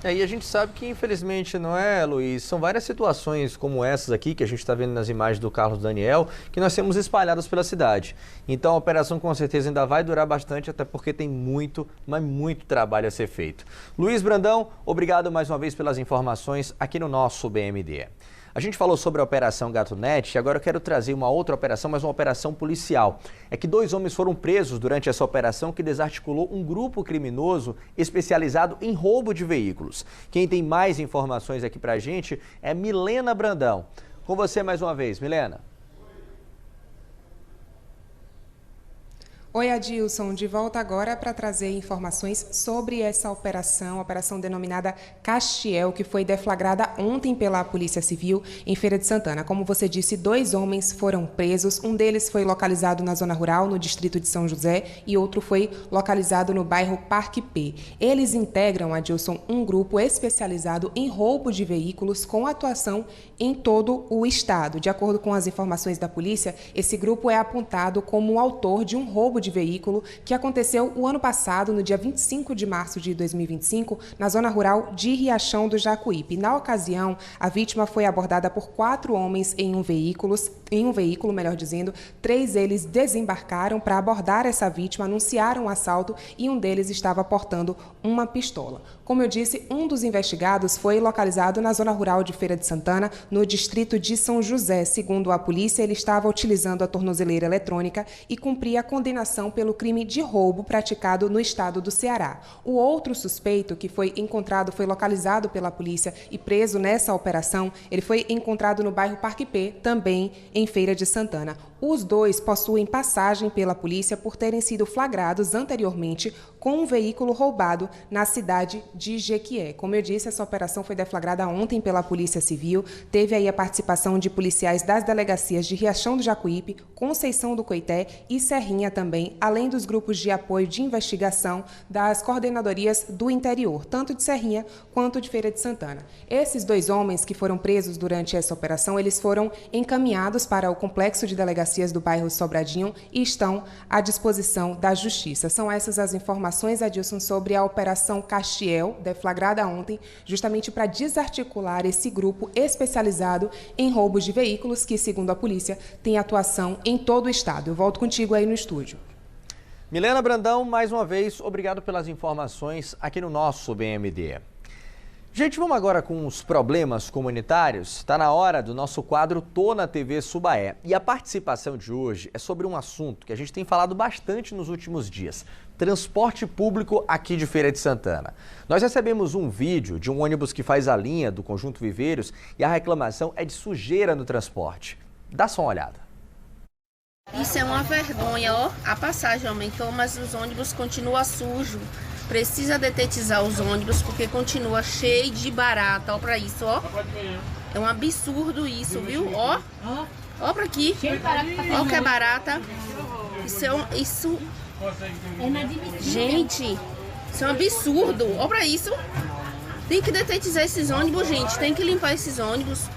Speaker 1: E a gente sabe que, infelizmente, não é, Luiz? São várias situações como essas aqui, que a gente está vendo nas imagens do Carlos Daniel, que nós temos espalhadas pela cidade. Então, a operação com certeza ainda vai durar bastante, até porque tem muito, mas muito trabalho a ser feito. Luiz Brandão, obrigado mais uma vez pelas informações aqui no nosso BMD. A gente falou sobre a Operação GatoNet e agora eu quero trazer uma outra operação, mas uma operação policial. É que 2 homens foram presos durante essa operação que desarticulou um grupo criminoso especializado em roubo de veículos. Quem tem mais informações aqui pra gente é Milena Brandão. Com você mais uma vez, Milena.
Speaker 3: Oi, Adilson, de volta agora para trazer informações sobre essa operação denominada Castiel, que foi deflagrada ontem pela Polícia Civil em Feira de Santana. Como você disse, 2 homens foram presos, um deles foi localizado na zona rural, no distrito de São José, e outro foi localizado no bairro Parque P. Eles integram, Adilson, um grupo especializado em roubo de veículos com atuação em todo o estado. De acordo com as informações da polícia, esse grupo é apontado como o autor de um roubo de veículo que aconteceu o ano passado, no dia 25 de março de 2025, na zona rural de Riachão do Jacuípe. Na ocasião, a vítima foi abordada por 4 homens em um veículo, melhor dizendo. 3 deles desembarcaram para abordar essa vítima, anunciaram o assalto e um deles estava portando uma pistola. Como eu disse, um dos investigados foi localizado na zona rural de Feira de Santana, no distrito de São José. Segundo a polícia, ele estava utilizando a tornozeleira eletrônica e cumpria a condenação pelo crime de roubo praticado no estado do Ceará. O outro suspeito que foi localizado pela polícia e preso nessa operação, ele foi encontrado no bairro Parque P, também em Feira de Santana. Os 2 possuem passagem pela polícia por terem sido flagrados anteriormente com um veículo roubado na cidade de Jequié. Como eu disse, essa operação foi deflagrada ontem pela Polícia Civil. Teve aí a participação de policiais das delegacias de Riachão do Jacuípe, Conceição do Coité e Serrinha também, além dos grupos de apoio de investigação das coordenadorias do interior, tanto de Serrinha quanto de Feira de Santana. Esses 2 homens que foram presos durante essa operação, eles foram encaminhados para o complexo de delegacias do bairro Sobradinho e estão à disposição da Justiça. São essas as informações, Adilson, sobre a Operação Castiel, deflagrada ontem, justamente para desarticular esse grupo especializado em roubos de veículos que, segundo a polícia, tem atuação em todo o estado. Eu volto contigo aí no estúdio.
Speaker 1: Milena Brandão, mais uma vez, obrigado pelas informações aqui no nosso BMD. Gente, vamos agora com os problemas comunitários. Está na hora do nosso quadro Tô na TV Subaé. E a participação de hoje é sobre um assunto que a gente tem falado bastante nos últimos dias. Transporte público aqui de Feira de Santana. Nós recebemos um vídeo de um ônibus que faz a linha do Conjunto Viveiros e a reclamação é de sujeira no transporte. Dá só uma olhada.
Speaker 18: Isso é uma vergonha, ó. A passagem aumentou, mas os ônibus continuam sujos. Precisa detetizar os ônibus porque continua cheio de barata. Ó pra isso, ó. É um absurdo isso, viu? Ó. Ó pra aqui. Ó que é barata. Isso. Gente, isso é um absurdo. Ó pra isso. Tem que detetizar esses ônibus, gente. Tem que limpar esses ônibus.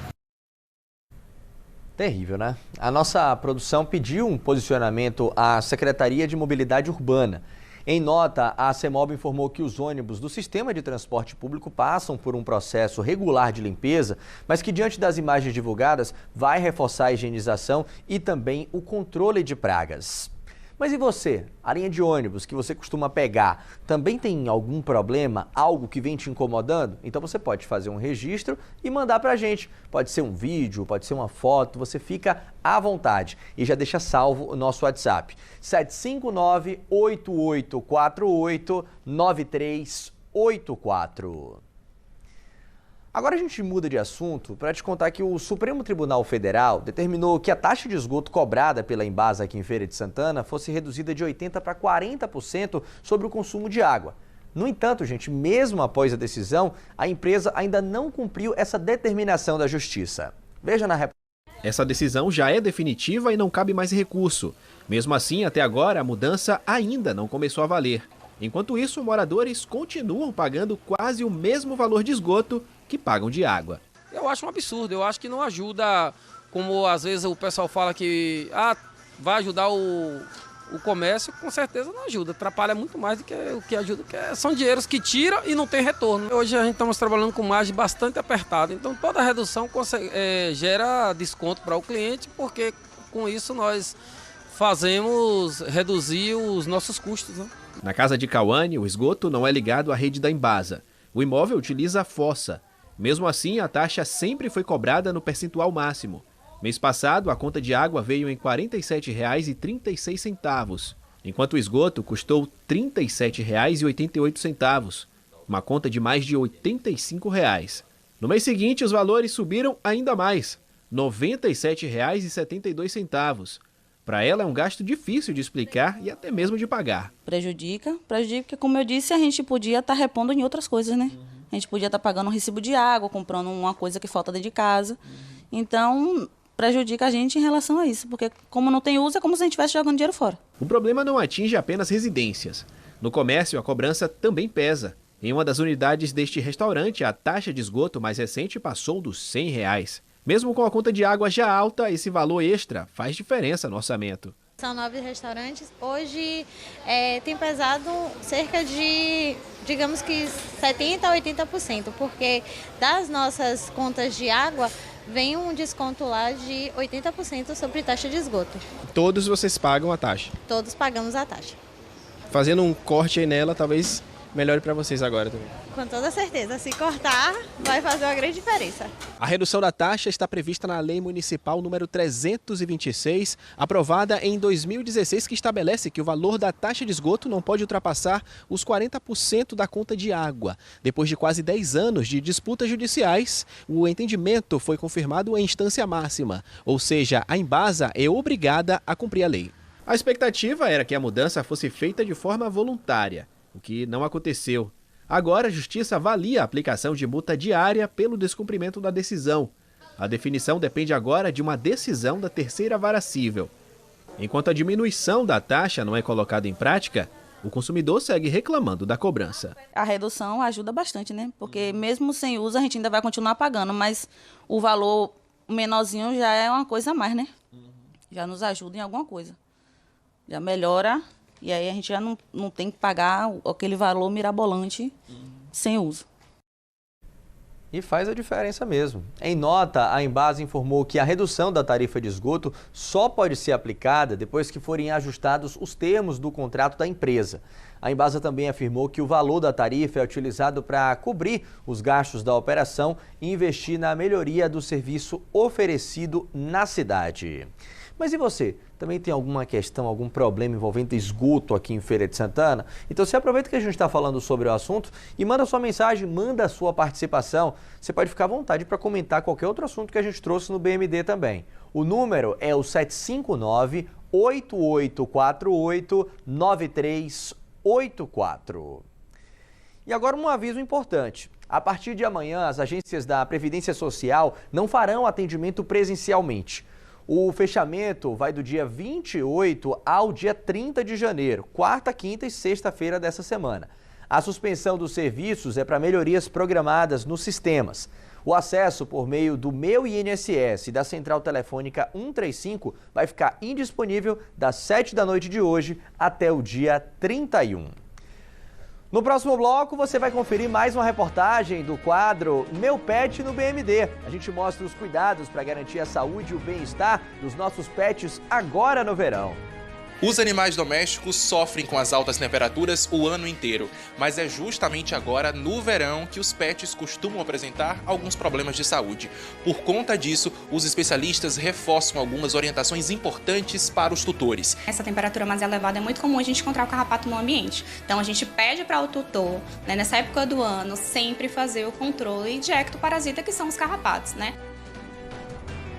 Speaker 1: Terrível, né? A nossa produção pediu um posicionamento à Secretaria de Mobilidade Urbana. Em nota, a CEMOB informou que os ônibus do sistema de transporte público passam por um processo regular de limpeza, mas que diante das imagens divulgadas vai reforçar a higienização e também o controle de pragas. Mas e você? A linha de ônibus que você costuma pegar também tem algum problema? Algo que vem te incomodando? Então você pode fazer um registro e mandar pra gente. Pode ser um vídeo, pode ser uma foto, você fica à vontade. E já deixa salvo o nosso WhatsApp. 759-8848-9384. Agora a gente muda de assunto para te contar que o Supremo Tribunal Federal determinou que a taxa de esgoto cobrada pela Embasa aqui em Feira de Santana fosse reduzida de 80% para 40% sobre o consumo de água. No entanto, gente, mesmo após a decisão, a empresa ainda não cumpriu essa determinação da Justiça. Veja na reportagem.
Speaker 5: Essa decisão já é definitiva e não cabe mais recurso. Mesmo assim, até agora, a mudança ainda não começou a valer. Enquanto isso, moradores continuam pagando quase o mesmo valor de esgoto que pagam de água.
Speaker 19: Eu acho um absurdo, eu acho que não ajuda, como às vezes o pessoal fala que vai ajudar o comércio, com certeza não ajuda. Atrapalha muito mais do que o que ajuda, que são dinheiros que tiram e não tem retorno. Hoje a gente estamos trabalhando com margem bastante apertada, então toda redução gera desconto para o cliente, porque com isso nós fazemos reduzir os nossos custos, né?
Speaker 5: Na casa de Cauane, o esgoto não é ligado à rede da Embasa. O imóvel utiliza a fossa. Mesmo assim, a taxa sempre foi cobrada no percentual máximo. Mês passado, a conta de água veio em R$ 47,36, enquanto o esgoto custou R$ 37,88, uma conta de mais de R$ 85. No mês seguinte, os valores subiram ainda mais, R$ 97,72. Para ela é um gasto difícil de explicar e até mesmo de pagar.
Speaker 13: Prejudica porque, como eu disse, a gente podia estar repondo em outras coisas, né? A gente podia estar pagando um recibo de água, comprando uma coisa que falta dentro de casa. Então, prejudica a gente em relação a isso, porque como não tem uso, é como se a gente estivesse jogando dinheiro fora.
Speaker 5: O problema não atinge apenas residências. No comércio, a cobrança também pesa. Em uma das unidades deste restaurante, a taxa de esgoto mais recente passou dos R$ 100. Mesmo com a conta de água já alta, esse valor extra faz diferença no orçamento.
Speaker 14: São 9 restaurantes. Hoje tem pesado cerca de, digamos que 70% a 80%, porque das nossas contas de água vem um desconto lá de 80% sobre taxa de esgoto.
Speaker 5: Todos vocês pagam a taxa?
Speaker 14: Todos pagamos a taxa.
Speaker 5: Fazendo um corte aí nela, talvez melhore para vocês agora também.
Speaker 14: Com toda certeza, se cortar, vai fazer uma grande diferença.
Speaker 5: A redução da taxa está prevista na Lei Municipal número 326, aprovada em 2016, que estabelece que o valor da taxa de esgoto não pode ultrapassar os 40% da conta de água. Depois de quase 10 anos de disputas judiciais, o entendimento foi confirmado em instância máxima, ou seja, a Embasa é obrigada a cumprir a lei. A expectativa era que a mudança fosse feita de forma voluntária, o que não aconteceu. Agora, a Justiça avalia a aplicação de multa diária pelo descumprimento da decisão. A definição depende agora de uma decisão da terceira vara cível. Enquanto a diminuição da taxa não é colocada em prática, o consumidor segue reclamando da cobrança.
Speaker 13: A redução ajuda bastante, né? Porque mesmo sem uso, a gente ainda vai continuar pagando, mas o valor menorzinho já é uma coisa a mais, né? Já nos ajuda em alguma coisa. Já melhora. E aí a gente já não tem que pagar aquele valor mirabolante sem uso.
Speaker 1: E faz a diferença mesmo. Em nota, a Embasa informou que a redução da tarifa de esgoto só pode ser aplicada depois que forem ajustados os termos do contrato da empresa. A Embasa também afirmou que o valor da tarifa é utilizado para cobrir os gastos da operação e investir na melhoria do serviço oferecido na cidade. Mas e você? Também tem alguma questão, algum problema envolvendo esgoto aqui em Feira de Santana? Então você aproveita que a gente está falando sobre o assunto e manda sua mensagem, manda a sua participação. Você pode ficar à vontade para comentar qualquer outro assunto que a gente trouxe no BMD também. O número é o 759-8848-9384. E agora um aviso importante. A partir de amanhã, as agências da Previdência Social não farão atendimento presencialmente. O fechamento vai do dia 28 ao dia 30 de janeiro, quarta, quinta e sexta-feira dessa semana. A suspensão dos serviços é para melhorias programadas nos sistemas. O acesso por meio do Meu INSS e da Central Telefônica 135 vai ficar indisponível das 7 da noite de hoje até o dia 31. No próximo bloco, você vai conferir mais uma reportagem do quadro Meu Pet no BMD. A gente mostra os cuidados para garantir a saúde e o bem-estar dos nossos pets agora no verão.
Speaker 2: Os animais domésticos sofrem com as altas temperaturas o ano inteiro, mas é justamente agora, no verão, que os pets costumam apresentar alguns problemas de saúde. Por conta disso, os especialistas reforçam algumas orientações importantes para os tutores.
Speaker 7: Essa temperatura mais elevada é muito comum a gente encontrar o carrapato no ambiente. Então a gente pede para o tutor, né, nessa época do ano, sempre fazer o controle de ectoparasita, que são os carrapatos, né?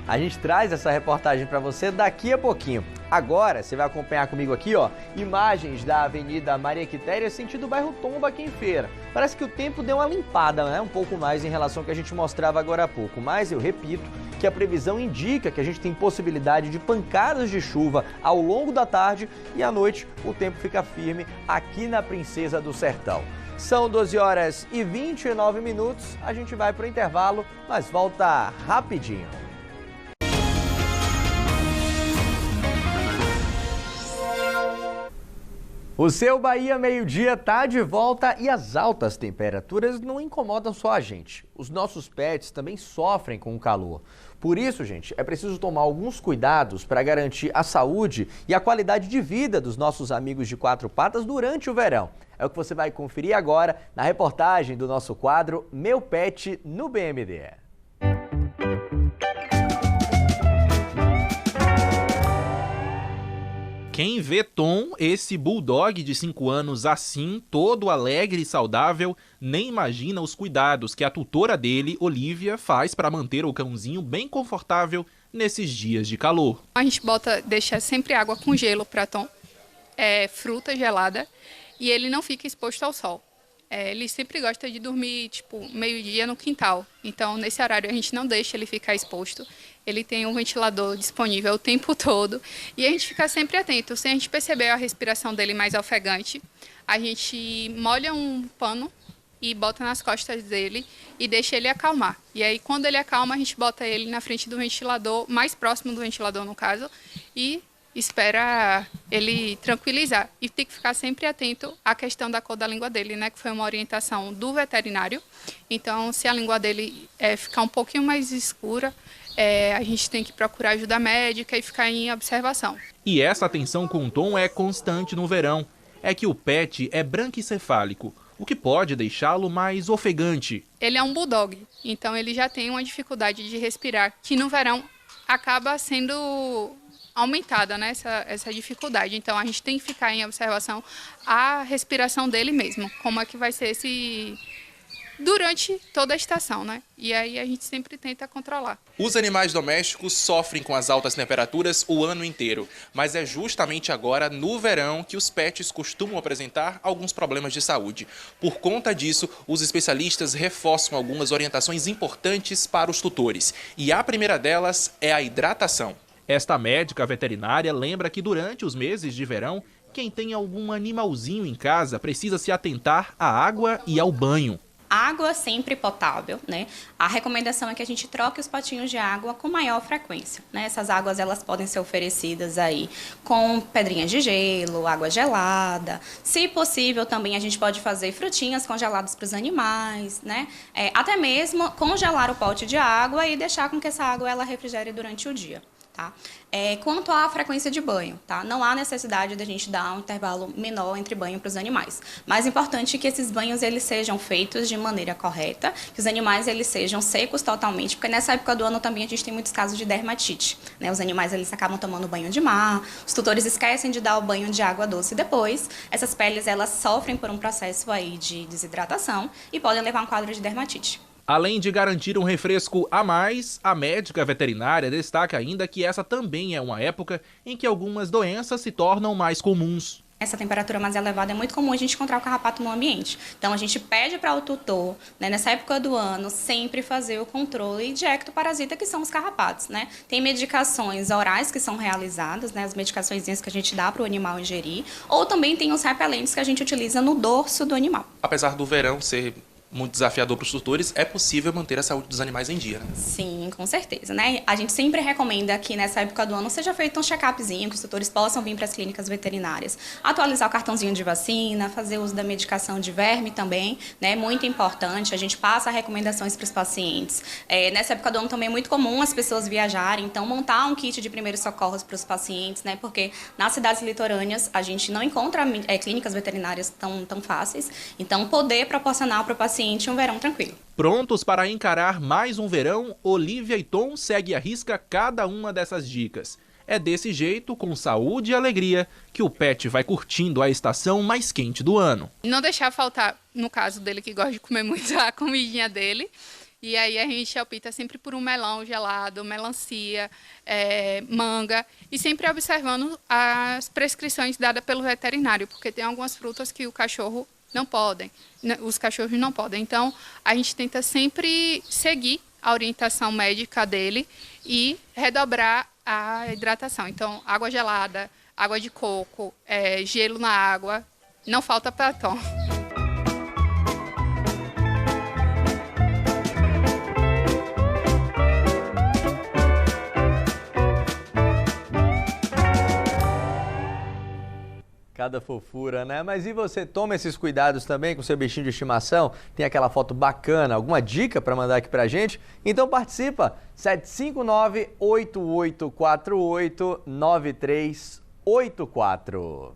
Speaker 1: A gente traz essa reportagem para você daqui a pouquinho. Agora, você vai acompanhar comigo aqui, ó, imagens da Avenida Maria Quitéria, sentido bairro Tomba, aqui em Feira. Parece que o tempo deu uma limpada, né? Um pouco mais em relação ao que a gente mostrava agora há pouco. Mas eu repito que a previsão indica que a gente tem possibilidade de pancadas de chuva ao longo da tarde e à noite o tempo fica firme aqui na Princesa do Sertão. São 12 horas e 29 minutos, a gente vai para o intervalo, mas volta rapidinho. O seu Bahia Meio-Dia tá de volta e as altas temperaturas não incomodam só a gente. Os nossos pets também sofrem com o calor. Por isso, gente, é preciso tomar alguns cuidados para garantir a saúde e a qualidade de vida dos nossos amigos de quatro patas durante o verão. É o que você vai conferir agora na reportagem do nosso quadro Meu Pet no BMD.
Speaker 2: Quem vê Tom, esse bulldog de 5 anos assim, todo alegre e saudável, nem imagina os cuidados que a tutora dele, Olivia, faz para manter o cãozinho bem confortável nesses dias de calor.
Speaker 6: A gente deixa sempre água com gelo para Tom, fruta gelada, e ele não fica exposto ao sol. Ele sempre gosta de dormir, meio-dia no quintal. Então, nesse horário, a gente não deixa ele ficar exposto. Ele tem um ventilador disponível o tempo todo. E a gente fica sempre atento. Se a gente perceber a respiração dele mais ofegante, a gente molha um pano e bota nas costas dele e deixa ele acalmar. E aí, quando ele acalma, a gente bota ele na frente do ventilador, mais próximo do ventilador, no caso, e espera ele tranquilizar. E tem que ficar sempre atento à questão da cor da língua dele, né? Que foi uma orientação do veterinário. Então, se a língua dele ficar um pouquinho mais escura, a gente tem que procurar ajuda médica e ficar em observação.
Speaker 2: E essa atenção com o Tom é constante no verão. É que o pet é branquicefálico, o que pode deixá-lo mais ofegante.
Speaker 6: Ele é um bulldog, então ele já tem uma dificuldade de respirar, que no verão acaba sendo aumentada, né, essa dificuldade. Então a gente tem que ficar em observação a respiração dele mesmo, como é que vai ser durante toda a estação, né? E aí a gente sempre tenta controlar.
Speaker 2: Os animais domésticos sofrem com as altas temperaturas o ano inteiro, mas é justamente agora, no verão, que os pets costumam apresentar alguns problemas de saúde. Por conta disso, os especialistas reforçam algumas orientações importantes para os tutores. E a primeira delas é a hidratação. Esta médica veterinária lembra que durante os meses de verão, quem tem algum animalzinho em casa precisa se atentar à água e ao banho.
Speaker 7: Água sempre potável, né? A recomendação é que a gente troque os potinhos de água com maior frequência, né? Essas águas, elas podem ser oferecidas aí com pedrinhas de gelo, água gelada. Se possível, também a gente pode fazer frutinhas congeladas para os animais, né? Até mesmo congelar o pote de água e deixar com que essa água ela refrigere durante o dia. Tá? Quanto à frequência de banho, tá? Não há necessidade de a gente dar um intervalo menor entre banho para os animais. Mais importante é que esses banhos eles sejam feitos de maneira correta, que os animais eles sejam secos totalmente, porque nessa época do ano também a gente tem muitos casos de dermatite, né? Os animais eles acabam tomando banho de mar, os tutores esquecem de dar o banho de água doce depois. Essas peles elas sofrem por um processo aí de desidratação e podem levar a um quadro de dermatite.
Speaker 2: Além de garantir um refresco a mais, a médica veterinária destaca ainda que essa também é uma época em que algumas doenças se tornam mais comuns.
Speaker 7: Essa temperatura mais elevada é muito comum a gente encontrar o carrapato no ambiente. Então, a gente pede para o tutor, né, nessa época do ano, sempre fazer o controle de ectoparasita, que são os carrapatos, né? Tem medicações orais que são realizadas, né, as medicações que a gente dá para o animal ingerir, ou também tem os repelentes que a gente utiliza no dorso do animal.
Speaker 2: Apesar do verão ser muito desafiador para os tutores, é possível manter a saúde dos animais em dia, né?
Speaker 7: Sim, com certeza, né? A gente sempre recomenda que nessa época do ano seja feito um check-upzinho, que os tutores possam vir para as clínicas veterinárias, atualizar o cartãozinho de vacina, fazer uso da medicação de verme também, né? Muito importante, a gente passa recomendações para os pacientes. Nessa época do ano também é muito comum as pessoas viajarem, então montar um kit de primeiros socorros para os pacientes, né? Porque nas cidades litorâneas a gente não encontra clínicas veterinárias tão fáceis, então poder proporcionar para o paciente um verão tranquilo.
Speaker 2: Prontos para encarar mais um verão, Olivia e Tom seguem à risca cada uma dessas dicas. É desse jeito, com saúde e alegria, que o pet vai curtindo a estação mais quente do ano.
Speaker 6: Não deixar faltar, no caso dele que gosta de comer muito, a comidinha dele. E aí a gente opta sempre por um melão gelado, melancia, manga, e sempre observando as prescrições dadas pelo veterinário, porque tem algumas frutas que o cachorro não podem, os cachorros não podem. Então, a gente tenta sempre seguir a orientação médica dele e redobrar a hidratação. Então, água gelada, água de coco, gelo na água, não falta para Tom.
Speaker 1: Cada fofura, né? Mas e você toma esses cuidados também com seu bichinho de estimação? Tem aquela foto bacana, alguma dica para mandar aqui pra gente? Então participa, 759-8848-9384.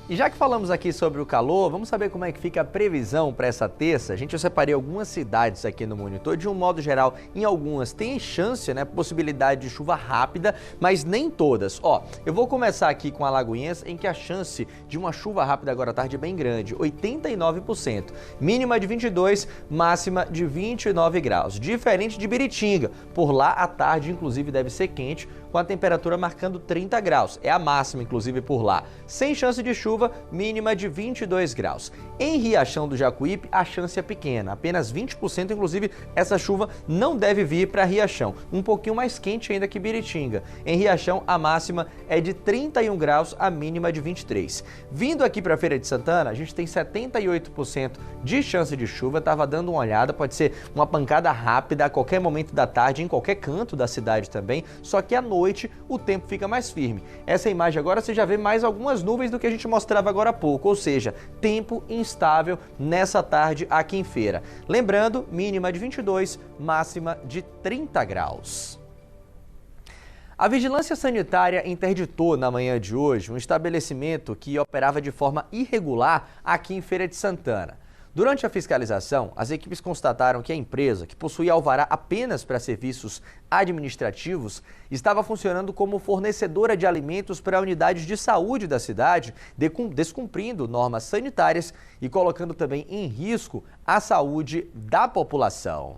Speaker 1: E já que falamos aqui sobre o calor, vamos saber como é que fica a previsão para essa terça. Gente, eu separei algumas cidades aqui no monitor. De um modo geral, em algumas tem chance, né, possibilidade de chuva rápida, mas nem todas. Ó, eu vou começar aqui com Alagoinhas, em que a chance de uma chuva rápida agora à tarde é bem grande, 89%. Mínima de 22, máxima de 29 graus. Diferente de Biritinga, por lá à tarde, inclusive, deve ser quente, com a temperatura marcando 30 graus. É a máxima, inclusive, por lá. Sem chance de chuva, mínima de 22 graus. Em Riachão do Jacuípe, a chance é pequena, apenas 20%, inclusive, essa chuva não deve vir para Riachão. Um pouquinho mais quente ainda que Biritinga. Em Riachão, a máxima é de 31 graus, a mínima de 23. Vindo aqui para Feira de Santana, a gente tem 78% de chance de chuva. Estava dando uma olhada, pode ser uma pancada rápida a qualquer momento da tarde, em qualquer canto da cidade também, só que à noite o tempo fica mais firme. Essa imagem agora você já vê mais algumas nuvens do que a gente mostrava agora há pouco, ou seja, tempo instável nessa tarde aqui em Feira. Lembrando, mínima de 22, máxima de 30 graus. A Vigilância Sanitária interditou na manhã de hoje um estabelecimento que operava de forma irregular aqui em Feira de Santana. Durante a fiscalização, as equipes constataram que a empresa, que possuía alvará apenas para serviços administrativos, estava funcionando como fornecedora de alimentos para unidades de saúde da cidade, descumprindo normas sanitárias e colocando também em risco a saúde da população.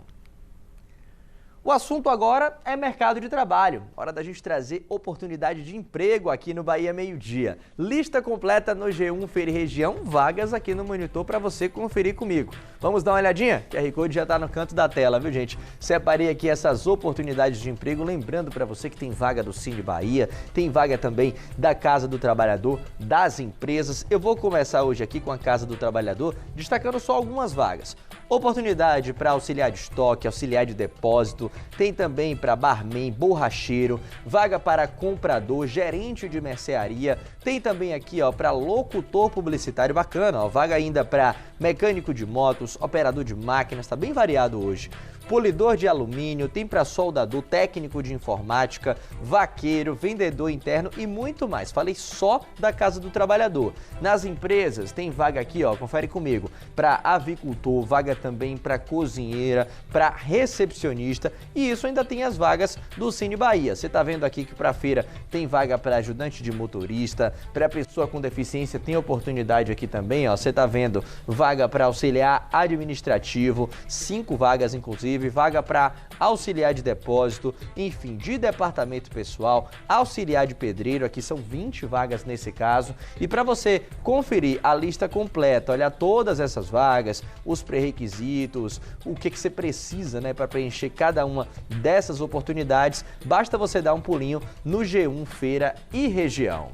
Speaker 1: O assunto agora é mercado de trabalho. Hora da gente trazer oportunidade de emprego aqui no Bahia Meio Dia. Lista completa no G1 Feira e Região, vagas aqui no monitor para você conferir comigo. Vamos dar uma olhadinha? O QR Code já está no canto da tela, viu, gente? Separei aqui essas oportunidades de emprego, lembrando para você que tem vaga do Cine Bahia, tem vaga também da Casa do Trabalhador, das empresas. Eu vou começar hoje aqui com a Casa do Trabalhador, destacando só algumas vagas. Oportunidade para auxiliar de estoque, auxiliar de depósito, tem também para barman, borracheiro, vaga para comprador, gerente de mercearia, tem também aqui para locutor publicitário, bacana, vaga ainda para mecânico de motos, operador de máquinas, tá bem variado hoje. Polidor de alumínio, tem para soldador, técnico de informática, vaqueiro, vendedor interno e muito mais. Falei só da Casa do Trabalhador. Nas empresas tem vaga aqui, confere comigo, para avicultor, vaga também para cozinheira, para recepcionista e isso ainda tem as vagas do Cine Bahia. Você tá vendo aqui que para feira tem vaga para ajudante de motorista, para pessoa com deficiência tem oportunidade aqui também, você tá vendo vaga para auxiliar administrativo, 5 vagas inclusive, vaga para auxiliar de depósito, enfim, de departamento pessoal, auxiliar de pedreiro, aqui são 20 vagas nesse caso. E para você conferir a lista completa, olhar todas essas vagas, os pré-requisitos, o que você precisa, né, para preencher cada uma dessas oportunidades, basta você dar um pulinho no G1 Feira e Região.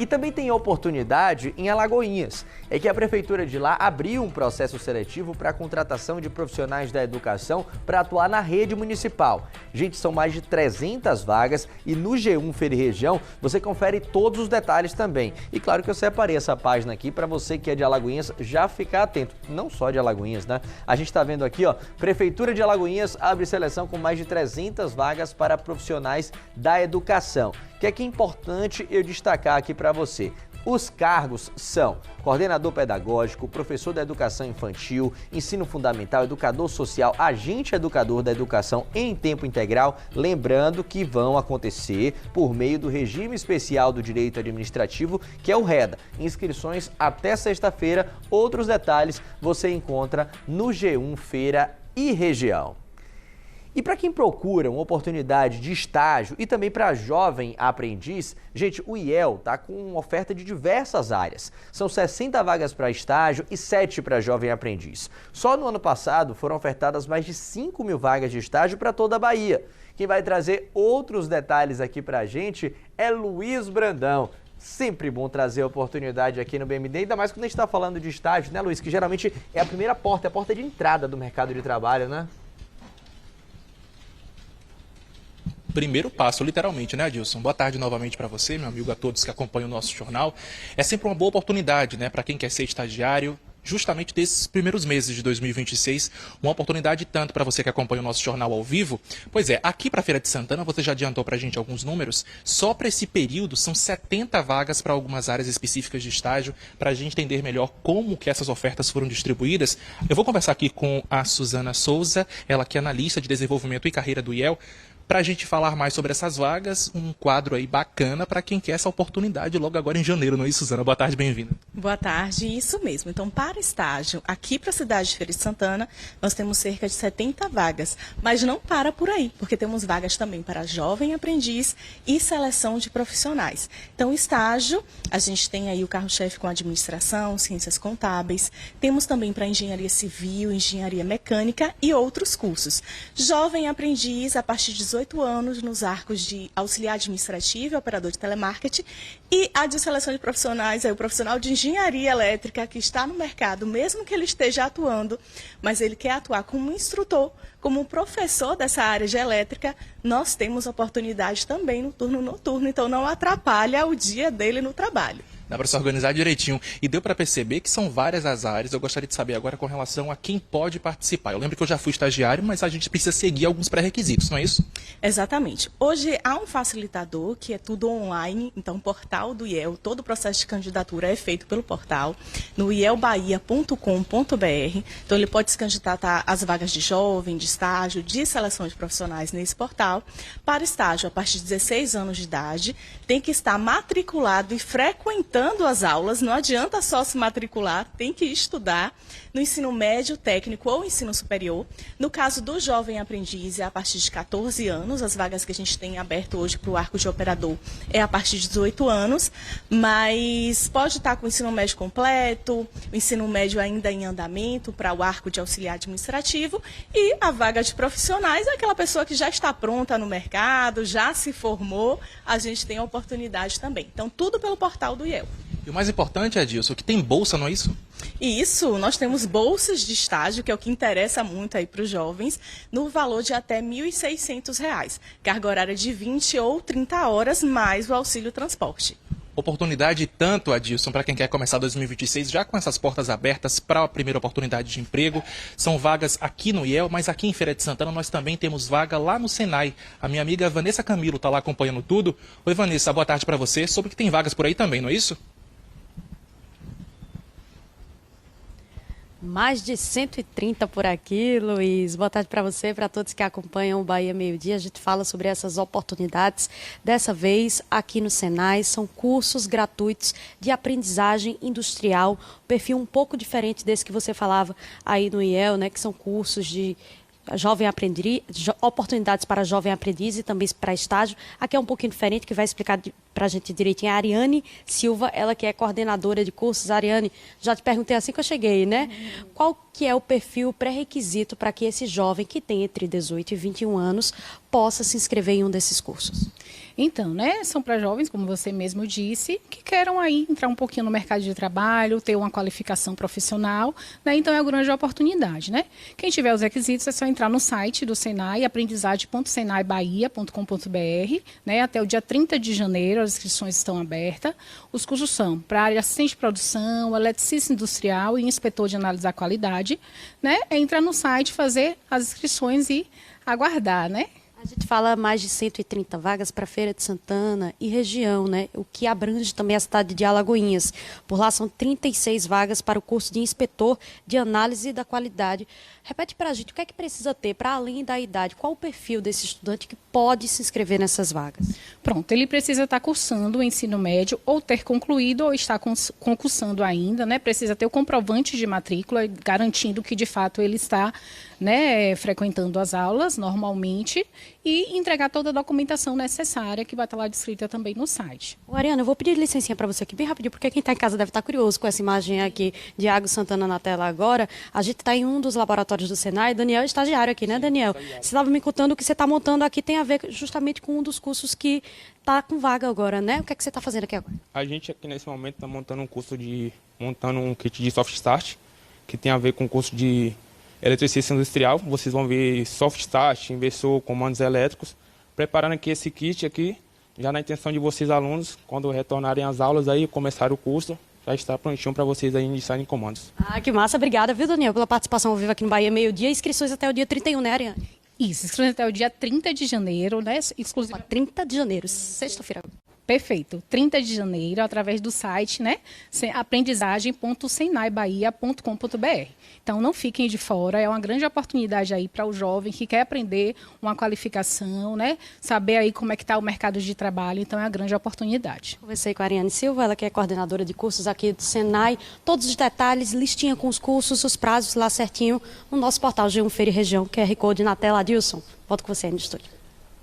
Speaker 1: E também tem oportunidade em Alagoinhas. É que a prefeitura de lá abriu um processo seletivo para a contratação de profissionais da educação para atuar na rede municipal. Gente, são mais de 300 vagas e no G1 Feira e Região você confere todos os detalhes também. E claro que eu separei essa página aqui para você que é de Alagoinhas já ficar atento. Não só de Alagoinhas, né? A gente está vendo aqui, Prefeitura de Alagoinhas abre seleção com mais de 300 vagas para profissionais da educação. Que é importante eu destacar aqui para você. Os cargos são coordenador pedagógico, professor da educação infantil, ensino fundamental, educador social, agente educador da educação em tempo integral, lembrando que vão acontecer por meio do Regime Especial do Direito Administrativo, que é o REDA. Inscrições até sexta-feira, outros detalhes você encontra no G1 Feira e Região. E para quem procura uma oportunidade de estágio e também para jovem aprendiz, gente, o IEL está com uma oferta de diversas áreas. São 60 vagas para estágio e 7 para jovem aprendiz. Só no ano passado foram ofertadas mais de 5 mil vagas de estágio para toda a Bahia. Quem vai trazer outros detalhes aqui para a gente é Luiz Brandão. Sempre bom trazer oportunidade aqui no BMD, ainda mais quando a gente está falando de estágio, né, Luiz? Que geralmente é a primeira porta, é a porta de entrada do mercado de trabalho, né?
Speaker 2: primeiro passo, literalmente, né, Adilson? Boa tarde novamente para você, meu amigo, a todos que acompanham o nosso jornal. É sempre uma boa oportunidade, né, para quem quer ser estagiário, justamente desses primeiros meses de 2026, uma oportunidade tanto para você que acompanha o nosso jornal ao vivo. Pois é, aqui para a Feira de Santana, você já adiantou para a gente alguns números, só para esse período são 70 vagas para algumas áreas específicas de estágio, para a gente entender melhor como que essas ofertas foram distribuídas. Eu vou conversar aqui com a Suzana Souza, ela que é analista de desenvolvimento e carreira do IEL, para a gente falar mais sobre essas vagas, um quadro aí bacana para quem quer essa oportunidade logo agora em janeiro, não é isso, Suzana? Boa tarde, bem-vinda.
Speaker 20: Boa tarde, isso mesmo. Então, para estágio, aqui para a cidade de Feira de Santana, nós temos cerca de 70 vagas, mas não para por aí, porque temos vagas também para jovem aprendiz e seleção de profissionais. Então, estágio, a gente tem aí o carro-chefe com administração, ciências contábeis, temos também para engenharia civil, engenharia mecânica e outros cursos. Jovem aprendiz, a partir de 18 anos, nos arcos de auxiliar administrativo, operador de telemarketing, e a de seleção de profissionais, aí o profissional de engenharia elétrica que está no mercado, mesmo que ele esteja atuando, mas ele quer atuar como instrutor, como professor dessa área de elétrica, nós temos oportunidade também no turno noturno, então não atrapalha o dia dele no trabalho.
Speaker 2: Dá para se organizar direitinho. E deu para perceber que são várias as áreas. Eu gostaria de saber agora com relação a quem pode participar. Eu lembro que eu já fui estagiário, mas a gente precisa seguir alguns pré-requisitos, não é isso?
Speaker 20: Exatamente. Hoje há um facilitador que é tudo online, então o portal do IEL, todo o processo de candidatura é feito pelo portal, no ielbahia.com.br. Então ele pode se candidatar às vagas de jovem, de estágio, de seleção de profissionais nesse portal. Para estágio, a partir de 16 anos de idade, tem que estar matriculado e frequentando as aulas, não adianta só se matricular, tem que estudar no ensino médio, técnico ou ensino superior. No caso do jovem aprendiz, é a partir de 14 anos, as vagas que a gente tem aberto hoje para o arco de operador é a partir de 18 anos, mas pode estar com o ensino médio completo, o ensino médio ainda em andamento para o arco de auxiliar administrativo, e a vaga de profissionais é aquela pessoa que já está pronta no mercado, já se formou, a gente tem a oportunidade também. Então, tudo pelo portal do IEL.
Speaker 2: E o mais importante, Adilson, que tem bolsa, não é isso?
Speaker 20: Isso, nós temos bolsas de estágio, que é o que interessa muito aí para os jovens, no valor de até R$ 1.600. Carga horária de 20 ou 30 horas, mais o auxílio transporte.
Speaker 2: Oportunidade tanto, Adilson, para quem quer começar 2026 já com essas portas abertas para a primeira oportunidade de emprego. São vagas aqui no IEL, mas aqui em Feira de Santana nós também temos vaga lá no Senai. A minha amiga Vanessa Camilo está lá acompanhando tudo. Oi, Vanessa, boa tarde para você. Soube que tem vagas por aí também, não é isso?
Speaker 4: Mais de 130 por aqui, Luiz. Boa tarde para você, para todos que acompanham o Bahia Meio Dia. A gente fala sobre essas oportunidades. Dessa vez, aqui no Senai, são cursos gratuitos de aprendizagem industrial. Perfil um pouco diferente desse que você falava aí no IEL, né? Que são cursos de jovem aprendiz, oportunidades para jovem aprendiz e também para estágio. Aqui é um pouquinho diferente, que vai explicar para a gente direitinho a Ariane Silva, ela que é coordenadora de cursos. Ariane, já te perguntei assim que eu cheguei, né? Qual que é o perfil pré-requisito para que esse jovem que tem entre 18 e 21 anos possa se inscrever em um desses cursos?
Speaker 21: Então, né, são para jovens, como você mesmo disse, que queiram aí entrar um pouquinho no mercado de trabalho, ter uma qualificação profissional, né? Então é uma grande oportunidade, né? Quem tiver os requisitos é só entrar no site do Senai, aprendizagem.senaibahia.com.br, né? Até o dia 30 de janeiro as inscrições estão abertas. Os cursos são para área assistente de produção, eletricista industrial e inspetor de análise da qualidade, né? É entrar no site, fazer as inscrições e aguardar, né?
Speaker 4: A gente fala mais de 130 vagas para Feira de Santana e região, né? O que abrange também a cidade de Alagoinhas. Por lá são 36 vagas para o curso de inspetor de análise da qualidade. Repete para a gente, o que é que precisa ter para além da idade? Qual o perfil desse estudante que pode se inscrever nessas vagas?
Speaker 21: Pronto, ele precisa estar cursando o ensino médio ou ter concluído ou estar concursando ainda, né? Precisa ter o comprovante de matrícula, garantindo que de fato ele está, né, frequentando as aulas normalmente, e entregar toda a documentação necessária que vai estar lá descrita também no site.
Speaker 4: Ariana, eu vou pedir licencinha para você aqui bem rapidinho, porque quem está em casa deve estar curioso com essa imagem aqui de Iago Santana na tela agora. A gente está em um dos laboratórios do Senai. Daniel é estagiário aqui, né, Daniel? Você estava me contando que você está montando aqui tem a ver justamente com um dos cursos que está com vaga agora, né? O que é que você está fazendo aqui agora?
Speaker 22: A gente aqui nesse momento está montando um kit de soft start, que tem a ver com o curso de eletricista industrial. Vocês vão ver soft start, inversor, comandos elétricos, preparando aqui esse kit aqui, já na intenção de vocês alunos, quando retornarem às aulas aí, começar o curso, já está prontinho para vocês aí iniciarem comandos.
Speaker 4: Ah, que massa. Obrigada, viu, Daniel, pela participação ao vivo aqui no Bahia Meio Dia. Inscrições até o dia 31, né, Ariane?
Speaker 21: Isso, inscrições até o dia 30 de janeiro, né? Exclusivo.
Speaker 4: 30 de janeiro, sexta-feira.
Speaker 21: Perfeito. 30 de janeiro, através do site, né? aprendizagem.senaibahia.com.br. Então, não fiquem de fora. É uma grande oportunidade aí para o jovem que quer aprender uma qualificação, né? Saber aí como é que está o mercado de trabalho. Então, é uma grande oportunidade.
Speaker 4: Conversei com a Ariane Silva, ela que é coordenadora de cursos aqui do Senai. Todos os detalhes, listinha com os cursos, os prazos lá certinho no nosso portal G1 Feira e Região, QR Code na tela. Adilson, volto com você aí no estúdio.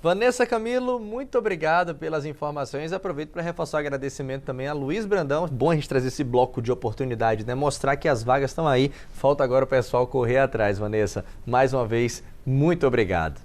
Speaker 1: Vanessa Camilo, muito obrigado pelas informações. Aproveito para reforçar o agradecimento também a Luiz Brandão. Bom a gente trazer esse bloco de oportunidade, né? Mostrar que as vagas estão aí. Falta agora o pessoal correr atrás, Vanessa. Mais uma vez, muito obrigado.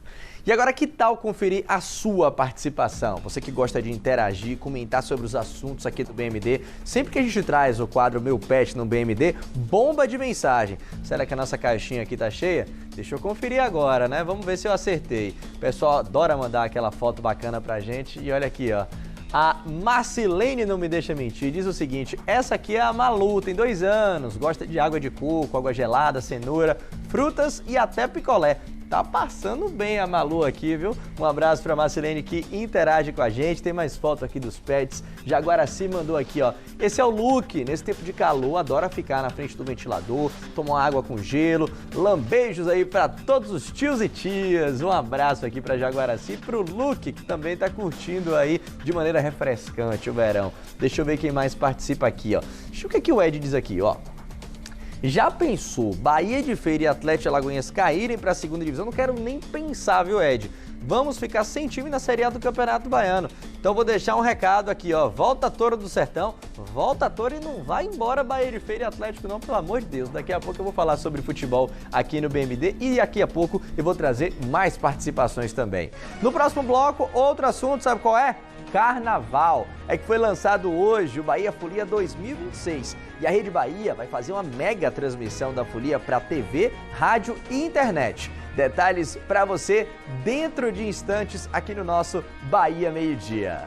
Speaker 1: E agora, que tal conferir a sua participação? Você que gosta de interagir, comentar sobre os assuntos aqui do BMD. Sempre que a gente traz o quadro Meu Pet no BMD, bomba de mensagem. Será que a nossa caixinha aqui tá cheia? Deixa eu conferir agora, né? Vamos ver se eu acertei. O pessoal adora mandar aquela foto bacana pra gente. E olha aqui, ó. A Marcilene não me deixa mentir, diz o seguinte: essa aqui é a Malu, tem 2 anos, gosta de água de coco, água gelada, cenoura, frutas e até picolé. Tá passando bem a Malu aqui, viu? Um abraço pra Marcilene que interage com a gente. Tem mais foto aqui dos pets. Jaguaraci mandou aqui, ó. Esse é o Luke. Nesse tempo de calor, adora ficar na frente do ventilador, tomar água com gelo. Lambeijos aí pra todos os tios e tias. Um abraço aqui pra Jaguaraci e pro Luke, que também tá curtindo aí de maneira refrescante o verão. Deixa eu ver quem mais participa aqui, ó. Deixa eu ver o que o Ed diz aqui, ó. Já pensou Bahia de Feira e Atlético Alagoinhas caírem para a segunda divisão? Não quero nem pensar, viu, Ed? Vamos ficar sem time na Série A do Campeonato Baiano. Então vou deixar um recado aqui, ó. Volta Touro do Sertão, volta Touro e não vai embora Bahia de Feira e Atlético não, pelo amor de Deus. Daqui a pouco eu vou falar sobre futebol aqui no BMD e daqui a pouco eu vou trazer mais participações também. No próximo bloco, outro assunto, sabe qual é? Carnaval. É que foi lançado hoje o Bahia Folia 2026 e a Rede Bahia vai fazer uma mega transmissão da folia para TV, rádio e internet. Detalhes para você dentro de instantes aqui no nosso Bahia Meio Dia.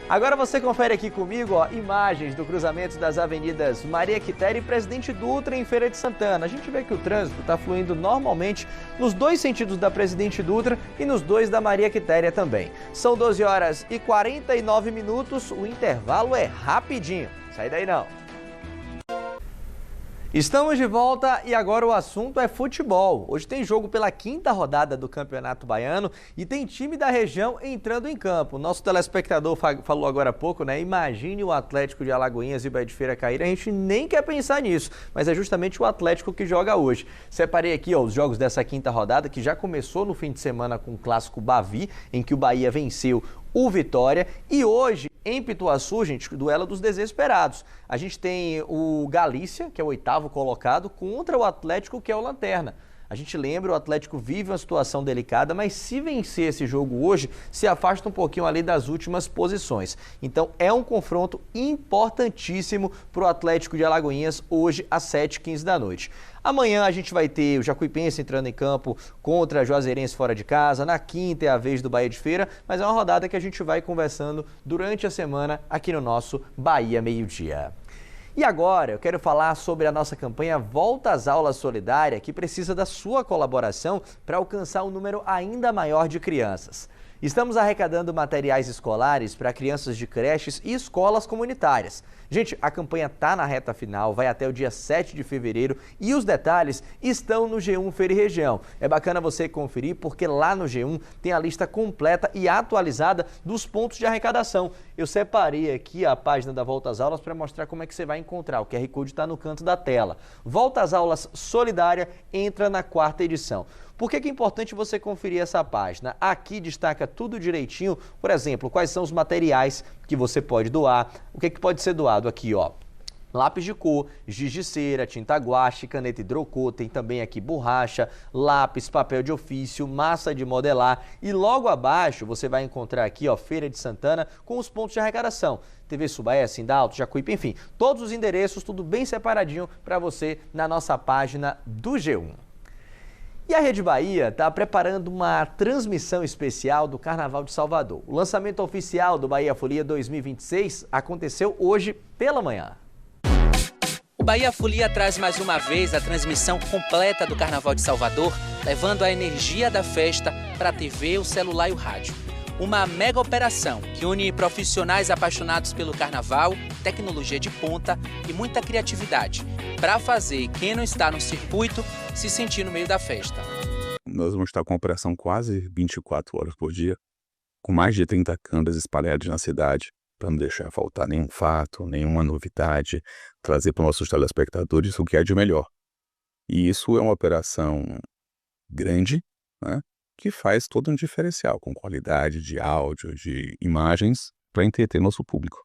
Speaker 1: Agora você confere aqui comigo, ó, imagens do cruzamento das avenidas Maria Quitéria e Presidente Dutra em Feira de Santana. A gente vê que o trânsito está fluindo normalmente nos 2 sentidos da Presidente Dutra e nos 2 da Maria Quitéria também. São 12 horas e 49 minutos, o intervalo é rapidinho. Sai daí não. Estamos de volta e agora o assunto é futebol. Hoje tem jogo pela 5ª rodada do Campeonato Baiano e tem time da região entrando em campo. Nosso telespectador falou agora há pouco, né? Imagine o Atlético de Alagoinhas e Bahia de Feira cair. A gente nem quer pensar nisso, mas é justamente o Atlético que joga hoje. Separei aqui, ó, os jogos dessa 5ª rodada, que já começou no fim de semana com o clássico Bavi, em que o Bahia venceu o Vitória, e hoje em Pituaçu, gente, duelo dos desesperados. A gente tem o Galícia, que é o 8º colocado, contra o Atlético, que é o lanterna. A gente lembra, o Atlético vive uma situação delicada, mas se vencer esse jogo hoje, se afasta um pouquinho ali das últimas posições. Então é um confronto importantíssimo para o Atlético de Alagoinhas hoje às 7h15 da noite. Amanhã a gente vai ter o Jacuipense entrando em campo contra a Juazeirense fora de casa. Na quinta é a vez do Bahia de Feira, mas é uma rodada que a gente vai conversando durante a semana aqui no nosso Bahia Meio Dia. E agora eu quero falar sobre a nossa campanha Volta às Aulas Solidária, que precisa da sua colaboração para alcançar um número ainda maior de crianças. Estamos arrecadando materiais escolares para crianças de creches e escolas comunitárias. Gente, a campanha está na reta final, vai até o dia 7 de fevereiro e os detalhes estão no G1 Feira e Região. É bacana você conferir porque lá no G1 tem a lista completa e atualizada dos pontos de arrecadação. Eu separei aqui a página da Volta às Aulas para mostrar como é que você vai encontrar. O QR Code está no canto da tela. Volta às Aulas Solidária entra na 4ª edição. Por que é importante você conferir essa página? Aqui destaca tudo direitinho, por exemplo, quais são os materiais que você pode doar, o que pode ser doado aqui, ó. Lápis de cor, giz de cera, tinta guache, caneta hidrocor, tem também aqui borracha, lápis, papel de ofício, massa de modelar e logo abaixo você vai encontrar aqui, ó, Feira de Santana com os pontos de arrecadação. TV Subaé, Sindalto, Jacuípe, enfim, todos os endereços, tudo bem separadinho para você na nossa página do G1. E a Rede Bahia está preparando uma transmissão especial do Carnaval de Salvador. O lançamento oficial do Bahia Folia 2026 aconteceu hoje pela manhã.
Speaker 8: O Bahia Folia traz mais uma vez a transmissão completa do Carnaval de Salvador, levando a energia da festa para a TV, o celular e o rádio. Uma mega operação que une profissionais apaixonados pelo carnaval, tecnologia de ponta e muita criatividade para fazer quem não está no circuito se sentir no meio da festa.
Speaker 10: Nós vamos estar com uma operação quase 24 horas por dia, com mais de 30 câmeras espalhadas na cidade, para não deixar faltar nenhum fato, nenhuma novidade, trazer para os nossos telespectadores o que é de melhor. E isso é uma operação grande, né, que faz todo um diferencial, com qualidade de áudio, de imagens, para entreter nosso público.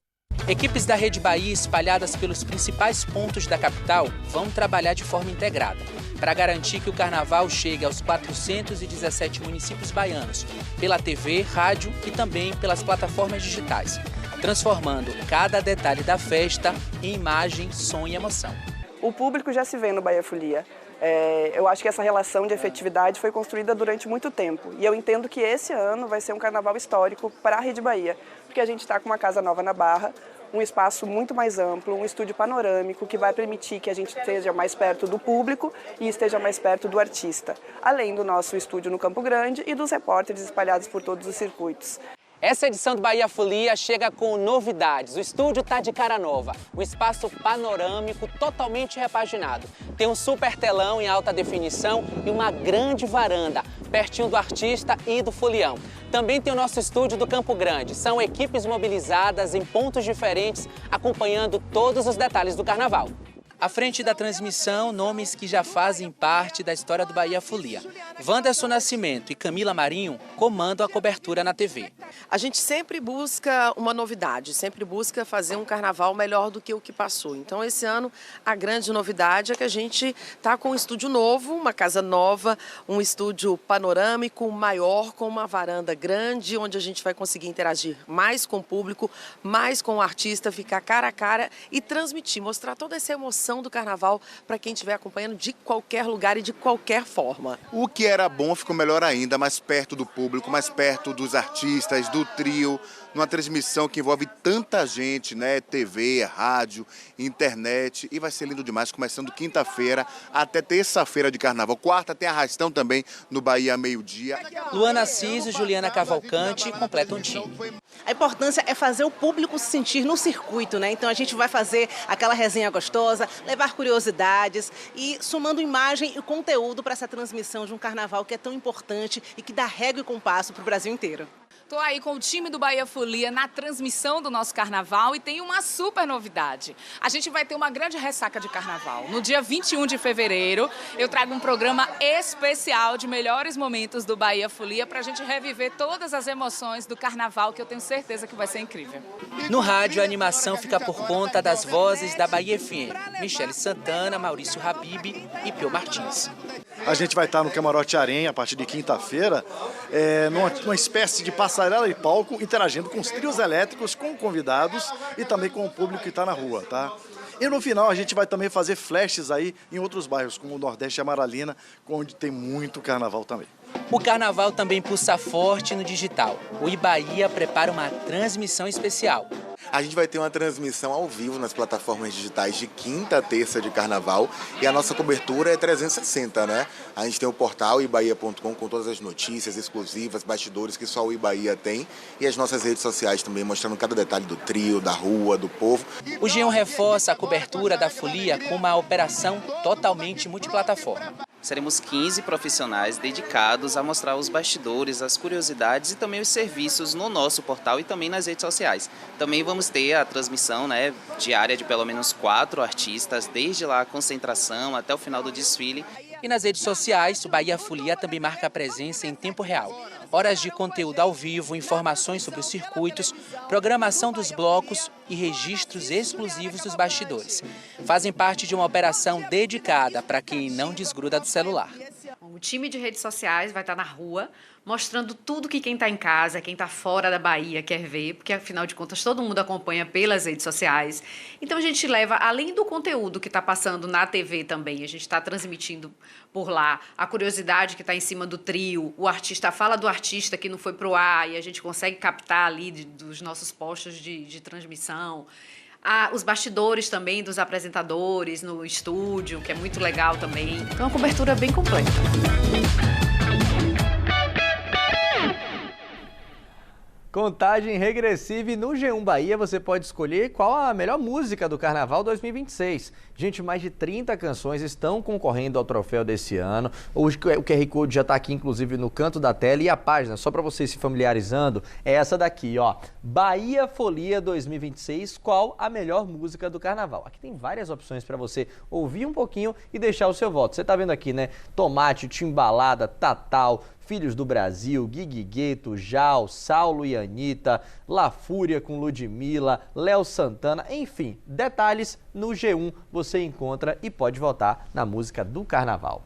Speaker 8: Equipes da Rede Bahia espalhadas pelos principais pontos da capital vão trabalhar de forma integrada para garantir que o carnaval chegue aos 417 municípios baianos, pela TV, rádio e também pelas plataformas digitais, transformando cada detalhe da festa em imagem, som e emoção.
Speaker 23: O público já se vê no Bahia Folia. Eu acho que essa relação de efetividade foi construída durante muito tempo. E eu entendo que esse ano vai ser um carnaval histórico para a Rede Bahia, porque a gente está com uma casa nova na Barra, um espaço muito mais amplo, um estúdio panorâmico que vai permitir que a gente esteja mais perto do público e esteja mais perto do artista, além do nosso estúdio no Campo Grande e dos repórteres espalhados por todos os circuitos.
Speaker 8: Essa edição do Bahia Folia chega com novidades. O estúdio está de cara nova, um espaço panorâmico totalmente repaginado. Tem um super telão em alta definição e uma grande varanda, pertinho do artista e do folião. Também tem o nosso estúdio do Campo Grande. São equipes mobilizadas em pontos diferentes, acompanhando todos os detalhes do carnaval. À frente da transmissão, nomes que já fazem parte da história do Bahia Folia. Wanderson Nascimento e Camila Marinho comandam a cobertura na TV.
Speaker 24: A gente sempre busca uma novidade, sempre busca fazer um carnaval melhor do que o que passou. Então, esse ano, a grande novidade é que a gente está com um estúdio novo, uma casa nova, um estúdio panorâmico, maior, com uma varanda grande, onde a gente vai conseguir interagir mais com o público, mais com o artista, ficar cara a cara e transmitir, mostrar toda essa emoção do carnaval para quem estiver acompanhando de qualquer lugar e de qualquer forma.
Speaker 25: O que era bom ficou melhor ainda, mais perto do público, mais perto dos artistas, do trio, numa transmissão que envolve tanta gente, né? TV, rádio, internet, e vai ser lindo demais, começando quinta-feira até terça-feira de carnaval. Quarta tem arrastão também no Bahia meio-dia.
Speaker 8: Luana Assis e Juliana Cavalcante completam o time.
Speaker 26: A importância é fazer o público se sentir no circuito, né? Então a gente vai fazer aquela resenha gostosa, levar curiosidades e somando imagem e conteúdo para essa transmissão de um carnaval que é tão importante e que dá régua e compasso para o Brasil inteiro.
Speaker 27: Estou aí com o time do Bahia Folia na transmissão do nosso carnaval e tem uma super novidade. A gente vai ter uma grande ressaca de carnaval. No dia 21 de fevereiro, eu trago um programa especial de melhores momentos do Bahia Folia para a gente reviver todas as emoções do carnaval, que eu tenho certeza que vai ser incrível.
Speaker 8: No rádio, a animação fica por conta das vozes da Bahia FM. Michele Santana, Maurício Habib e Pio Martins.
Speaker 28: A gente vai estar no Camarote Arém a partir de quinta-feira, numa espécie de passarela e palco, interagindo com os trios elétricos, com convidados e também com o público que está na rua, tá? E no final a gente vai também fazer flashes aí em outros bairros, como o Nordeste e Amaralina, onde tem muito carnaval também.
Speaker 8: O carnaval também pulsa forte no digital. O Bahia prepara uma transmissão especial.
Speaker 25: A gente vai ter uma transmissão ao vivo nas plataformas digitais de quinta a terça de carnaval e a nossa cobertura é 360, né? A gente tem o portal ibahia.com com todas as notícias exclusivas, bastidores que só o Bahia tem e as nossas redes sociais também mostrando cada detalhe do trio, da rua, do povo.
Speaker 8: O G1 reforça a cobertura da folia com uma operação totalmente multiplataforma.
Speaker 29: Seremos 15 profissionais dedicados a mostrar os bastidores, as curiosidades e também os serviços no nosso portal e também nas redes sociais. Também vamos ter a transmissão, né, diária de pelo menos 4 artistas, desde lá a concentração até o final do desfile.
Speaker 8: E nas redes sociais, o Bahia Folia também marca a presença em tempo real. Horas de conteúdo ao vivo, informações sobre os circuitos, programação dos blocos e registros exclusivos dos bastidores. Fazem parte de uma operação dedicada para quem não desgruda do celular.
Speaker 3: O time de redes sociais vai estar na rua, mostrando tudo que quem está em casa, quem está fora da Bahia quer ver, porque, afinal de contas, todo mundo acompanha pelas redes sociais. Então, a gente leva, além do conteúdo que está passando na TV também, a gente está transmitindo por lá a curiosidade que está em cima do trio, o artista fala do artista que não foi pro ar e a gente consegue captar ali dos nossos postos de transmissão. Os bastidores também dos apresentadores no estúdio, que é muito legal também. Então, é uma cobertura bem completa.
Speaker 1: Contagem regressiva e no G1 Bahia você pode escolher qual a melhor música do Carnaval 2026. Gente, mais de 30 canções estão concorrendo ao troféu desse ano. O QR Code já está aqui, inclusive, no canto da tela. E a página, só para vocês se familiarizando, é essa daqui, ó. Bahia Folia 2026, qual a melhor música do Carnaval? Aqui tem várias opções para você ouvir um pouquinho e deixar o seu voto. Você está vendo aqui, né? Tomate, Timbalada, Tatal, Filhos do Brasil, Gigi Gueto, Jal, Saulo e Anitta, La Fúria com Ludmilla, Léo Santana, enfim, detalhes no G1 você encontra e pode votar na música do Carnaval.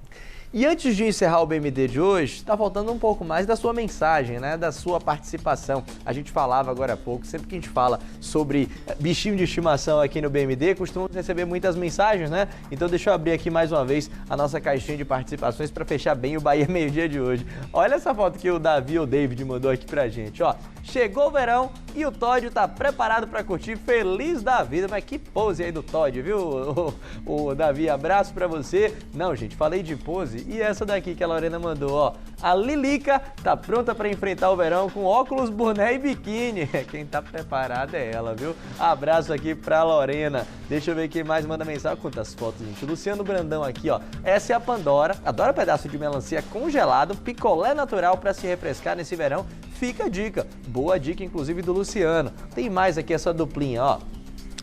Speaker 1: E antes de encerrar o BMD de hoje, está faltando um pouco mais da sua mensagem, né? Da sua participação. A gente falava agora há pouco, sempre que a gente fala sobre bichinho de estimação aqui no BMD, costumamos receber muitas mensagens, né? Então deixa eu abrir aqui mais uma vez a nossa caixinha de participações para fechar bem o Bahia Meio Dia de hoje. Olha essa foto que o Davi ou David mandou aqui pra gente, ó. Chegou o verão e o Tódio tá preparado para curtir, feliz da vida. Mas que pose aí do Tódio, viu, o Davi? Abraço para você. Não, gente, falei de pose. E essa daqui que a Lorena mandou, ó. A Lilica tá pronta para enfrentar o verão com óculos, boné e biquíni. Quem tá preparada é ela, viu? Abraço aqui pra Lorena. Deixa eu ver quem mais manda mensagem. Quantas fotos, gente. Luciano Brandão aqui, ó. Essa é a Pandora. Adora pedaço de melancia congelado, picolé natural para se refrescar nesse verão. Fica a dica. Boa dica, inclusive, do Luciano. Tem mais aqui essa duplinha, ó.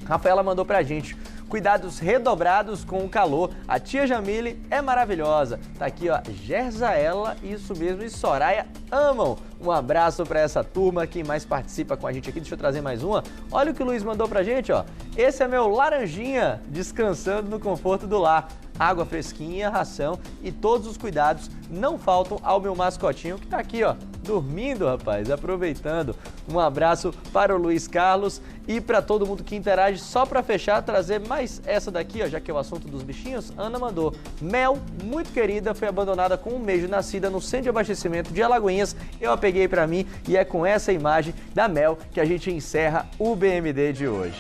Speaker 1: Rafaela mandou pra gente. Cuidados redobrados com o calor. A tia Jamile é maravilhosa. Tá aqui, ó, Gerzaela, isso mesmo, e Soraya amam. Um abraço para essa turma. Quem mais participa com a gente aqui? Deixa eu trazer mais uma. Olha o que o Luiz mandou pra gente, ó. Esse é meu laranjinha, descansando no conforto do lar. Água fresquinha, ração e todos os cuidados não faltam ao meu mascotinho que tá aqui, ó, dormindo, rapaz, aproveitando. Um abraço para o Luiz Carlos e para todo mundo que interage. Só para fechar, trazer mais essa daqui, ó, já que é o assunto dos bichinhos. Ana mandou. Mel, muito querida, foi abandonada com um mês de nascida no centro de abastecimento de Alagoinhas. Eu a peguei para mim e é com essa imagem da Mel que a gente encerra o BMD de hoje.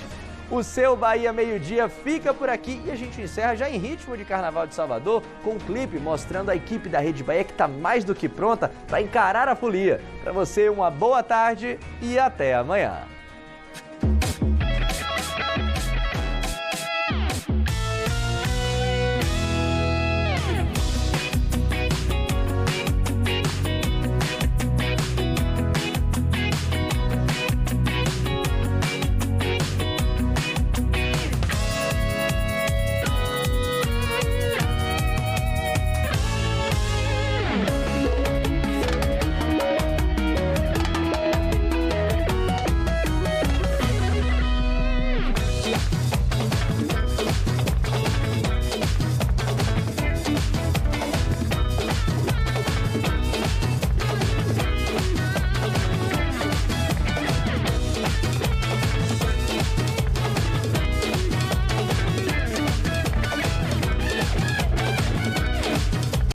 Speaker 1: O seu Bahia Meio Dia fica por aqui e a gente encerra já em ritmo de Carnaval de Salvador com um clipe mostrando a equipe da Rede Bahia que está mais do que pronta para encarar a folia. Para você, uma boa tarde e até amanhã.